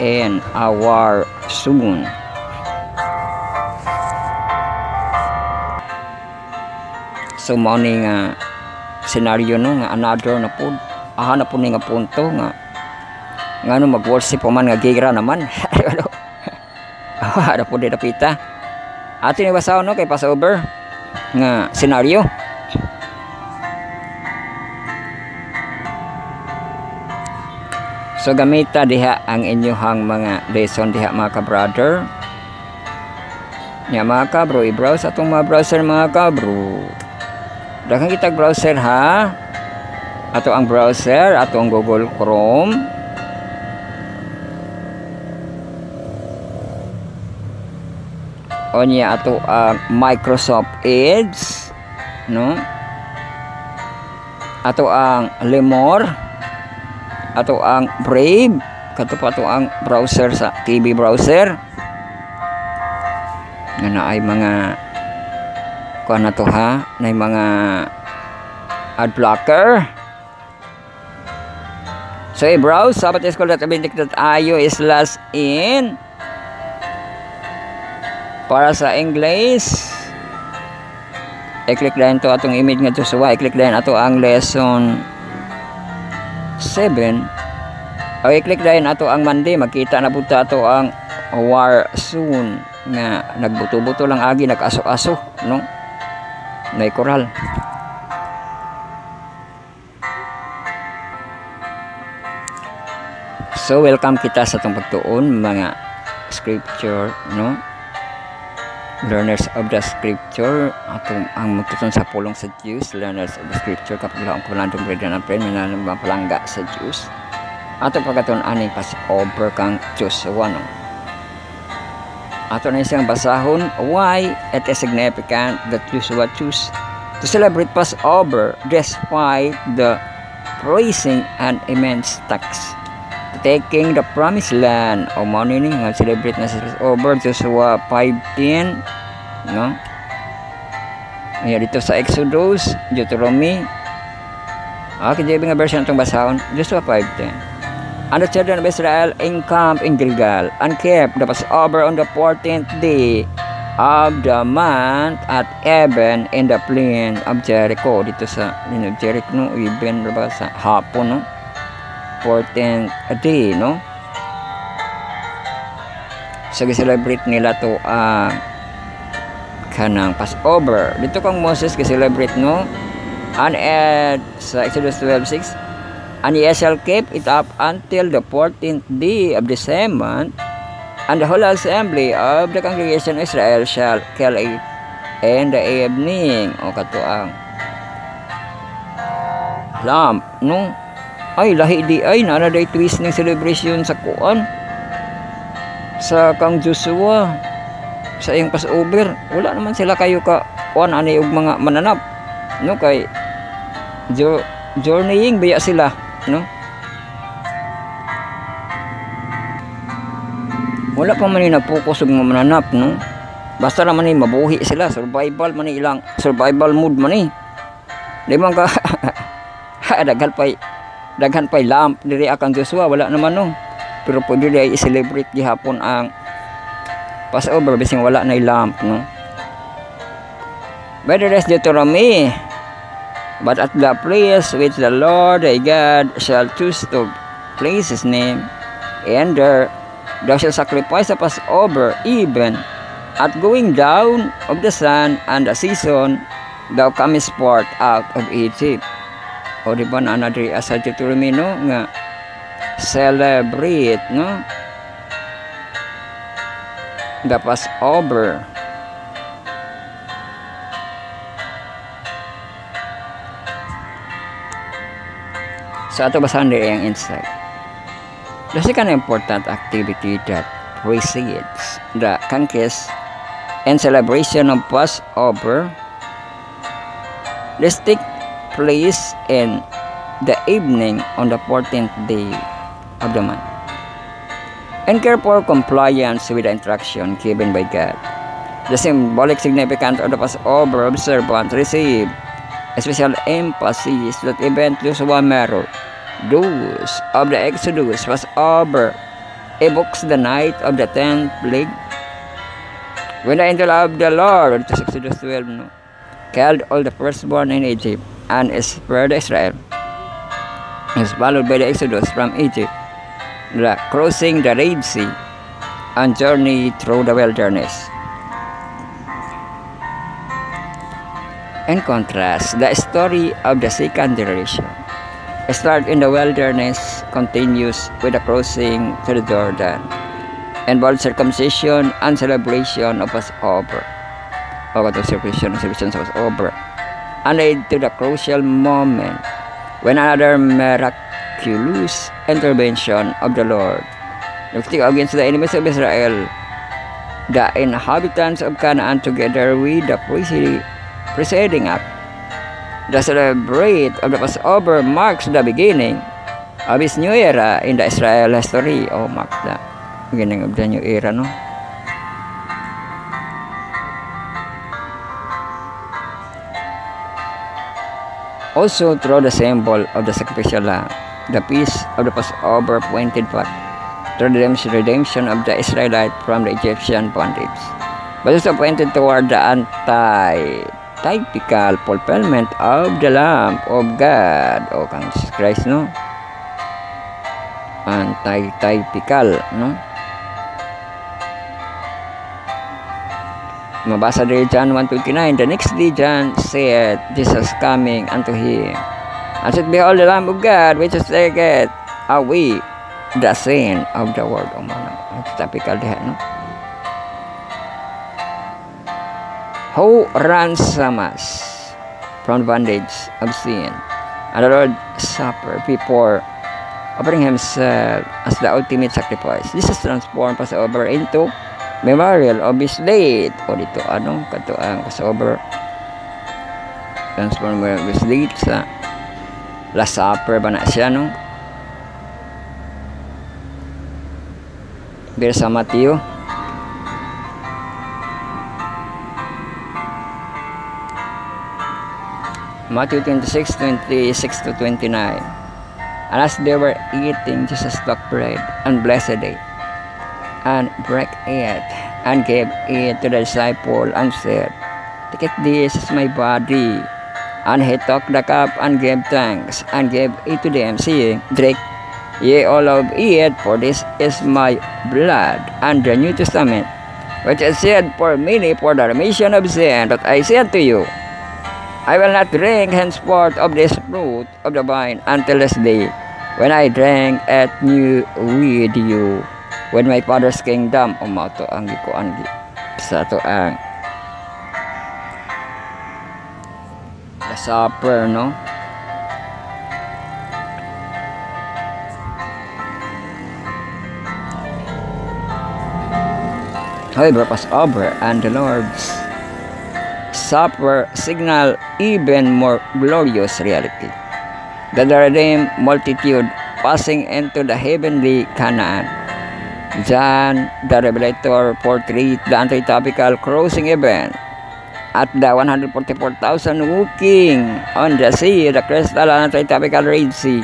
and Our Soon. So mao ni nga scenario no nga another na pud na pud ni nga punto nga ngano mag-worship pa man nga gira naman. Ada pud dapita. Ato ni basaw no kay Passover nga scenario. So gamita diha ang inyong mga lesson diha mga ka-brother. Nya mga kabro, i-browse atong mga browser mga kabro. Daghang kitag browser ha. Ato ang browser, ato ang Google Chrome. O niya ato ang Microsoft Edge, no? Ato ang Lemur, ato ang Brave, kato pa ato ang browser sa TV browser. Nga na ay mga kuha na to ha, na mga ad blocker. So i-browse sabatischool.abintik.io/in. Para sa English, i-click din to atong image nga Joshua, i-click din ato ang lesson 7. O i-click din ato ang Monday, makita na puta ato ang War Soon nga nagbuto-buto lang agi, nag-aso-aso, no? Nay koral. So welcome kita sa atong pagtuon mga scripture, no? Learners of the scripture, atong ang mututon sa pulong sa Diyos, learners of the scripture, kapag ang kulandong bredan ng prayer, minalang mga palangga sa Diyos. Ato pagkaton aning Passover kang Joshua, no? Ato na isang basahon, why it is significant that Joshua choose to celebrate Passover despite the praising and immense tax. Taking the promised land o morning nga celebrate na sa Passover, Joshua 5:10, no? Ayan dito sa Exodus, Deuteronomy. Kaya nga version itong basahon, Joshua 5:10. And the children of Israel encamped in Gilgal and kept the Passover on the 14th day of the month at even in the plain of Jericho. Dito sa plain of Jericho, no? Even ba sa hapon, no? 14th day, no? So celebrate nila to kanang Passover. Dito kang Moses celebrate, no? And sa Exodus 12:6, and ye shall keep it up until the 14th day of the same month, and the whole assembly of the congregation of Israel shall kill it in the evening. O katuang lamp, no? Ay lahi di ay nana day twist ng celebration sa kuan sa kang Joshua sa iyang Passover. Wala naman sila kayo ka kuan ani og mga mananap, no? Kay journeying biya sila, no? Wala pa man ni nag-focus og mga mananap, no? Basta naman ni mabuhi sila, survival man ni ilang survival mood man ni. Di man ka daghan pay lamp diri akang Joshua, wala naman, no? Pero pwede di ay i-celebrate gihapon ang Passover bising wala na lamp, no? By the rest Deuteronomy, but at the place which the Lord thy God shall choose to place his name, and there thou shalt sacrifice a Passover, even At going down of the sun and the season, thou comest forth out of Egypt. O di ba na another asa Deuteronomy no nga celebrate no the Passover. So ato basahan din ang insight. The second important activity that precedes the conquest and celebration of Passover, let's take place in the evening on the 14th day of the month, and careful compliance with the instruction given by God. The symbolic significance of the Passover observance received a special emphasis that event those of the Exodus Passover evokes the night of the 10th plague, when the angel of the Lord, it is Exodus 12, no, killed all the firstborn in Egypt, and spared Israel. Is followed by the Exodus from Egypt, the crossing the Red Sea, and journey through the wilderness. In contrast, the story of the second generation, start in the wilderness, continues with the crossing to the Jordan, involves circumcision and celebration of Passover. Celebration of Passover, and led to the crucial moment when another miraculous intervention of the Lord against the enemies of Israel, the inhabitants of Canaan, together with the preceding act. The celebration of the Passover marks the beginning of his new era in the Israel history. Mark the beginning of the new era, no? Also, through the symbol of the sacrificial lamb, the peace of the Passover pointed back to the redemption of the Israelite from the Egyptian bondage, but also pointed toward the anti-typical fulfillment of the Lamb of God, kang Jesus Christ, no? Anti-typical, no? Mabasa din John 1:29. The next day John said, Jesus coming unto him, and said, Behold the Lamb of God, which is taketh away the sin of the world. It's typical diha, no? Who ransom us from the bondage of sin, and the Lord suffered before offering himself as the ultimate sacrifice. This is transformed Passover into memorial of his death. Dito kato ang Passover, transform of his death sa Last Supper ba na siya, no? There sa Matthew Matthew 26:26-29. And as they were eating, Jesus took bread and blessed it, and break it, and gave it to the disciple, and said, Take it, this is my body. And he took the cup, and gave thanks, and gave it to them, saying, Drink ye all of it, for this is my blood, and the New Testament, which is shed for many for the remission of sin. That I say unto you, I will not drink henceforth of this fruit of the vine until this day, when I drink it new with you when my Father's kingdom. Umato ang gikuan sa to ang the supper, no? However, Passover and the Lord's Supper signal even more glorious reality, that the redeemed multitude passing into the heavenly Canaan. John the Revelator portrayed the anti-typical crossing event at the 144,000 walking on the sea, the crystal anti-typical Red Sea,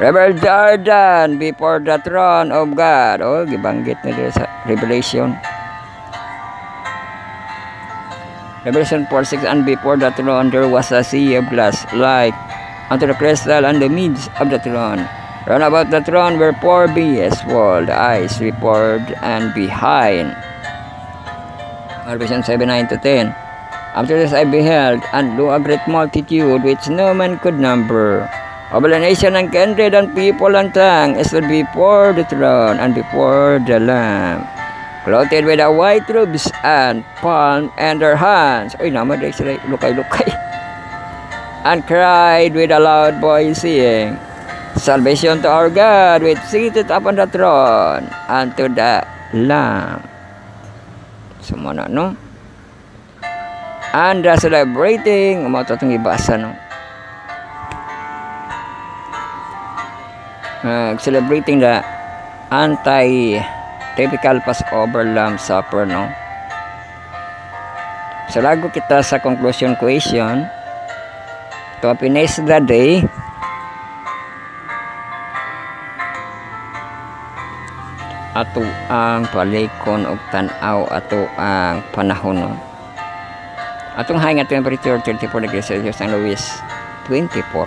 River Jordan, before the throne of God. Gibanggit nila sa Revelation 4:6, and before the throne there was a sea of glass like unto the crystal and the midst of the throne. Round about the throne were 4 beasts, full the eyes before and behind. Revelation 7:9 to 10. After this I beheld, and lo, a great multitude which no man could number, of all nation and kindred and people and tongue, stood before the throne and before the Lamb, clothed with a white robes and palm in their hands. Uy, naman dahil sila lukay-lukay. And cried with a loud voice, saying, Salvation to our God, which seated upon the throne, and to the Lamb. Sumana, no? And celebrating, umato itong ibasa, no? Celebrating the anti-typical Passover Lamb Supper, no? So, lago kita sa conclusion question, to finish the day, ato ang palikon og tan-aw ato ang panahon, no? Atong high nga temperature 34 degrees Celsius ang lowest 24.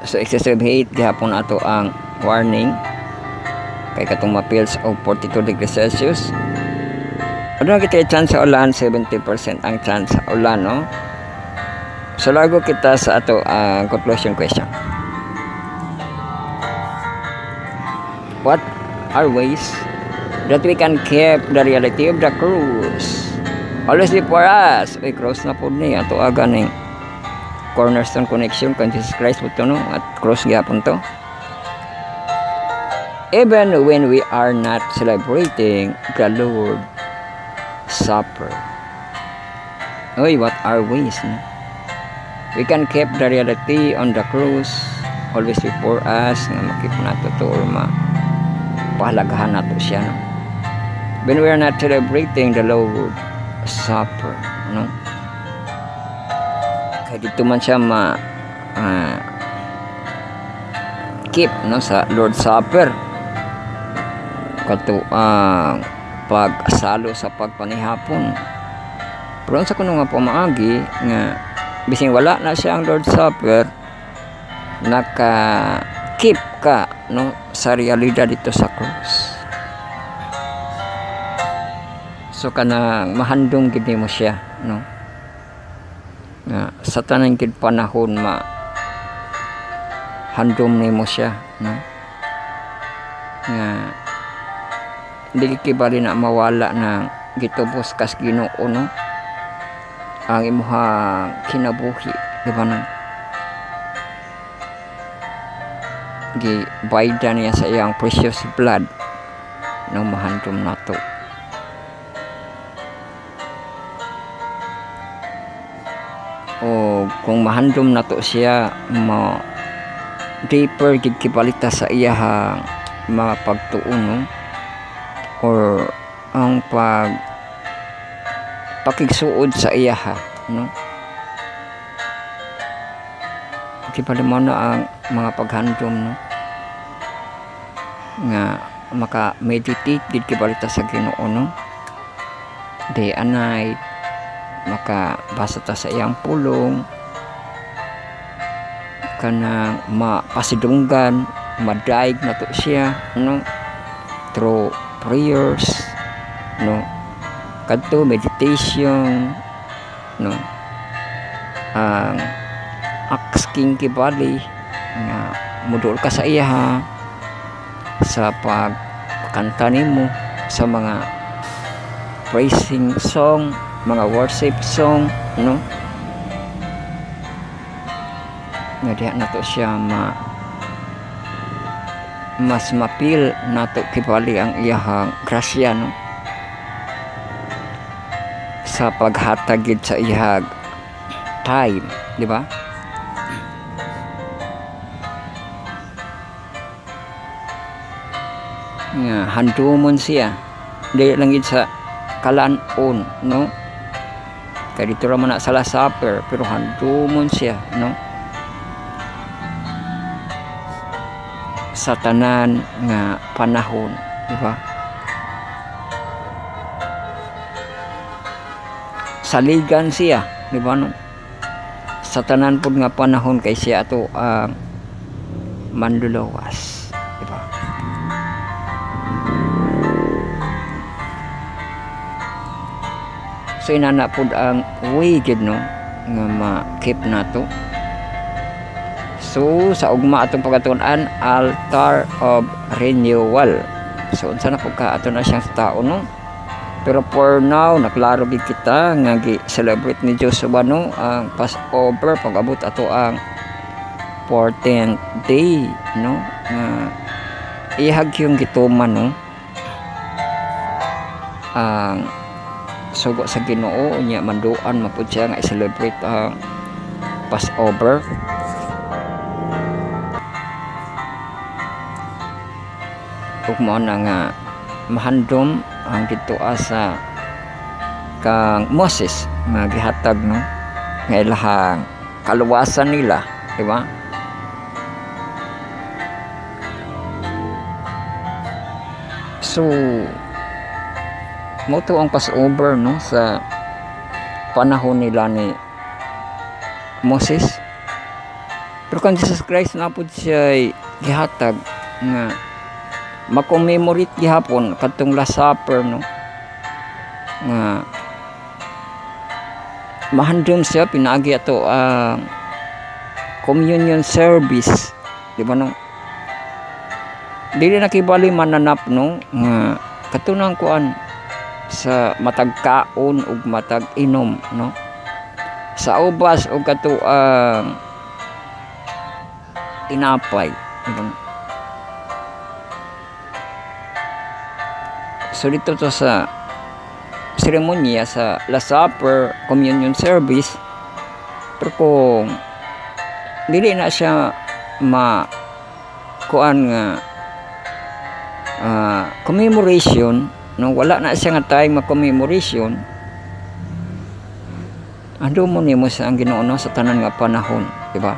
So excessive heat gihapon ato ang warning kay katong mapils og 42 degrees Celsius. Ano kita chance sa ulan? 70% ang chance sa ulan, no? So lago kita sa ato ang conclusion question. What are ways that we can keep the reality of the cross always before us? Uy, cross na po niya. Ato aga ng cornerstone connection kan Jesus Christ po ito, no? At cross gyapon to. Even when we are not celebrating the Lord Supper. Uy, what are ways, no? We can keep the reality on the cross always before us nga makip nato to or pahalagahan nato siya, no? When we are not celebrating the Lord Supper, no? Kaya dito man siya keep, no, sa Lord Supper kato ang pag-asalo sa pagpanihapon. Pero sa kuno nga pamaagi nga bising wala na siya ang Lord Supper, naka-keep ka, no, sa realidad dito sa cross. So kanang mahandom gid mo siya, no, nga sa tanang gid panahon handom nimo siya, no, nga dili kibali na mawala ng gitubos kas Ginoo, no, ang imuhang kinabuhi, di ba, no? Gibayda niya sa iyang precious blood nang mahandom nato. O kung mahandom nato siya, deeper gid kibalita sa iyang mga pagtuon, no? Or ang pakigsuod sa iyaha, no? Kipali mo na ang mga paghandom, no, nga maka-meditate gid kibalita sa Ginoo, no, day and night, makabasa ta sa iyang pulong, kanang mapasidunggan, madaig na to siya, no, through prayers, no, kadto meditation, no, ang asking kibali nga mudol ka sa iya sa pagkanta nimo sa mga praising song, mga worship song, no, nga diha nato siya mas mapil nato kibali ang iyahang grasya, no, sa paghatagid sa iyahag time, di ba? Nga handumon siya dili lang gid sa kalan-on, no, kaya dito ra man na sa Last Supper, pero handumon siya, no, sa tanan nga panahon, di ba? Saligan siya, di ba, no, sa tanan pud nga panahon kay siya ato ang manluluwas, di ba? So inana pud ang way gid no nga ma-keep nato. So sa ugma atong pagatunan, altar of renewal. So unsa na pud ka ato na siyang tao no. Pero for now naklaro gid kita nga gi-celebrate ni Joshua no ang Passover pag-abot ato ang 14th day no nga ihag yung gituman no ang sugo sa Ginoo nya manduan mapud siya nga i-celebrate ang Passover. Ug mao na nga mahandom ang dito sa kang Moses nga gihatag no nga ilahang kaluwasan nila, di ba? So mo to ang Passover no sa panahon nila ni Moses. Pero kan Jesus Christ na pud siya gihatag nga makommemorate gihapon kadtong Last Supper no nga mahandom siya pinaagi ato ang communion service, di ba no? Dili nakibali mananap no nga katunang kuan sa matag kaon ug matag inom no sa ubas ug kato ang tinapay, di ba no? So dito to sa seremonya sa Last Supper communion service, pero kung dili na siya kuan nga commemoration no wala na siya nga tayong commemoration, ando mo nimo sa ang Ginoo no, sa tanan nga panahon, di ba?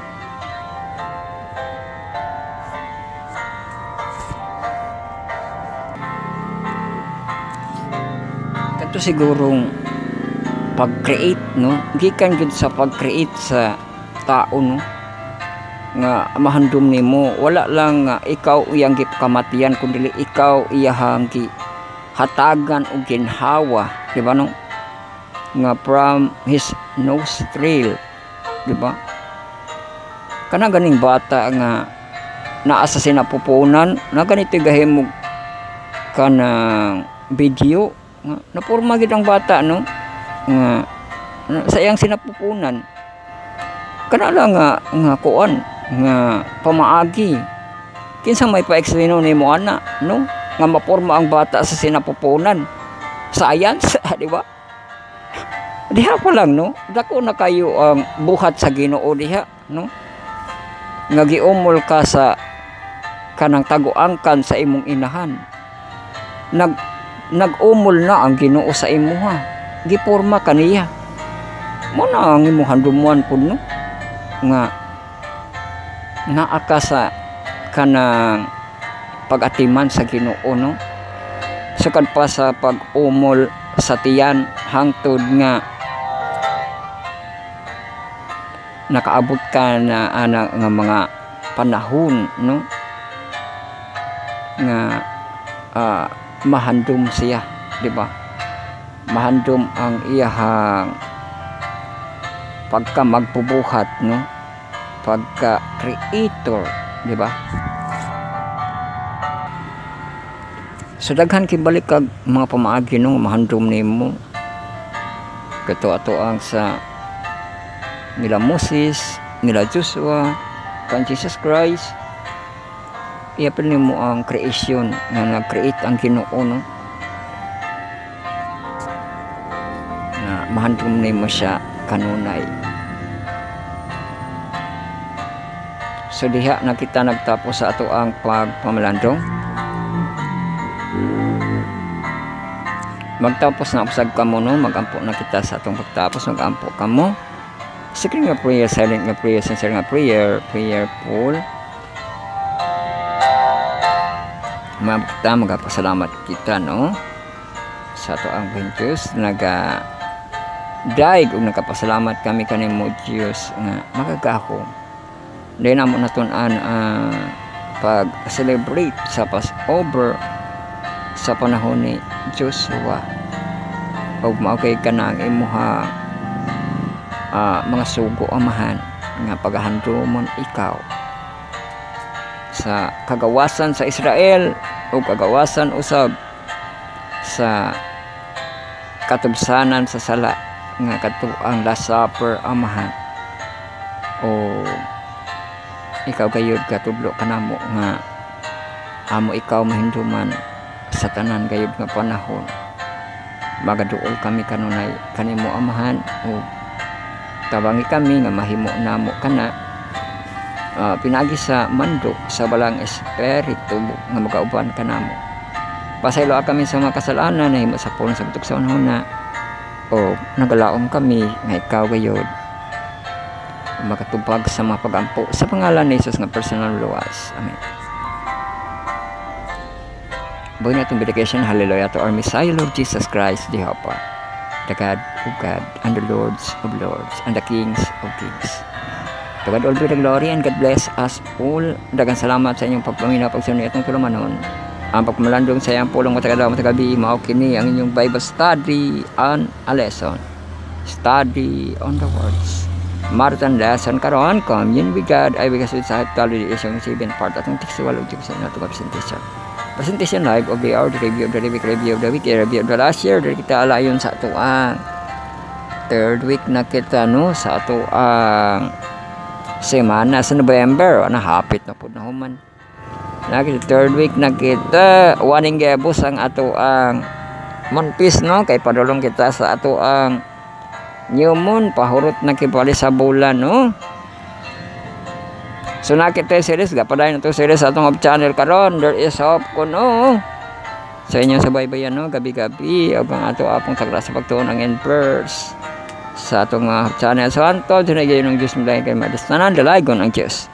Ito sigurong pag-create no gikan gud sa pag-create sa tao no nga mahandom nimo wala lang nga ikaw iyang gikamatian kundi ikaw iyang hatagan og ginhawa, di ba no, nga from his nostril, di ba? Kana ganing bata nga naa sa sinapupunan na ganito gahimog kanang video nga naporma gid ang bata no nga sa iyang sinapupunan kana lang nga kuan nga pamaagi kinsa may pa-explain nimo ana no nga maporma ang bata sa sinapupunan, science di ba? Diha pa lang no dako na kayo ang buhat sa Ginoo diha no nga giumol ka sa kanang taguangkan sa imong inahan, nag-umol na ang Ginoo sa imuha, giporma kaniya mo na ang imong handumuan pud no nga naa ka sa kanang pag-atiman sa Ginoo no sukad pa sa pag-umol sa tiyan hangtod nga nakaabot ka na ana nga mga panahon no nga mahandom siya, di ba? Mahandom ang iyahang pagka magpubuhat no pagka creator, di ba? So daghan kibalik kag mga pamaagi no mahandom nimo kato ato ang sa nila Moses, nila Joshua, kan Jesus Christ. Iapil nimo ang creation nga nag-create ang Ginoo no na mahandom nimo siya kanunay. So diha na kita nagtapos sa ato ang pagpamalandong. Magtapos na usag kamo no, magampo na kita sa atong pagtapos, magampo kamo. Secret nga prayer, silent nga prayer, sincere nga prayer, prayerful. Magpasalamat kita no sa ato ang Diyos naga daig ug nagapasalamat kami kanimo Diyos nga magagahom dahil namo natun-an pag-celebrate sa Passover sa panahon ni Joshua ug mao kay kanang imuha mga sugo amahan nga pagahandumon ikaw sa kagawasan sa Israel o kagawasan usab sa katubsanan sa sala nga katuang Last Supper amahan o ikaw gayud katudlo kanamo nga amo ikaw mahinduman sa tanan gayud nga panahon magaduol kami kanunay kanimo amahan o tabangi kami nga mahimo namo kana pinagi sa mandok sa balang espiritu nga magauban kanamo pasaylo kami sa mga kasalanan na himo sa pulong sa butok sa unhuna o nagalaom kami nga ikaw gayud makatubag sa mga pagampo sa pangalan ni Jesus nga personal luwas. Amen. Buhay na itong dedication, hallelujah, to our Messiah, Lord Jesus Christ, Jehovah, the God of God, and the Lords of Lords, and the Kings of Kings. To God all be the glory, and God bless us all. Dagang salamat sa inyong pagpaminaw, pagsunod itong tulumanon. Ang pagmalandong sa iyang pulong matagadaw matagabi, maukini ang inyong Bible study on a lesson. Study on the words. Marathon lesson karon, commune with God, ay bigas with sa haptalo di isyong 7 part atong textual object sa inatong presentation. Presentation live of the hour, the review of the week, review of the week, review of the last year. Dari kita alayon sa ato ang third week na kita no sa ato ang semana sa November. Hapit na po na human. Lagi third week na kita waning gebos ang ato ang monpis no kay padulong kita sa ato ang new moon pahurot na kipali sa bulan no. So nakita series gapadayon to series atong of channel karon there is hope ko no sa inyong sabaybayan no gabi-gabi ug ang ato apong tagla sa pagtuon ng inverse sa atong channel so anto dinay ng Diyos mulay kay madastanan dalagon ang Diyos.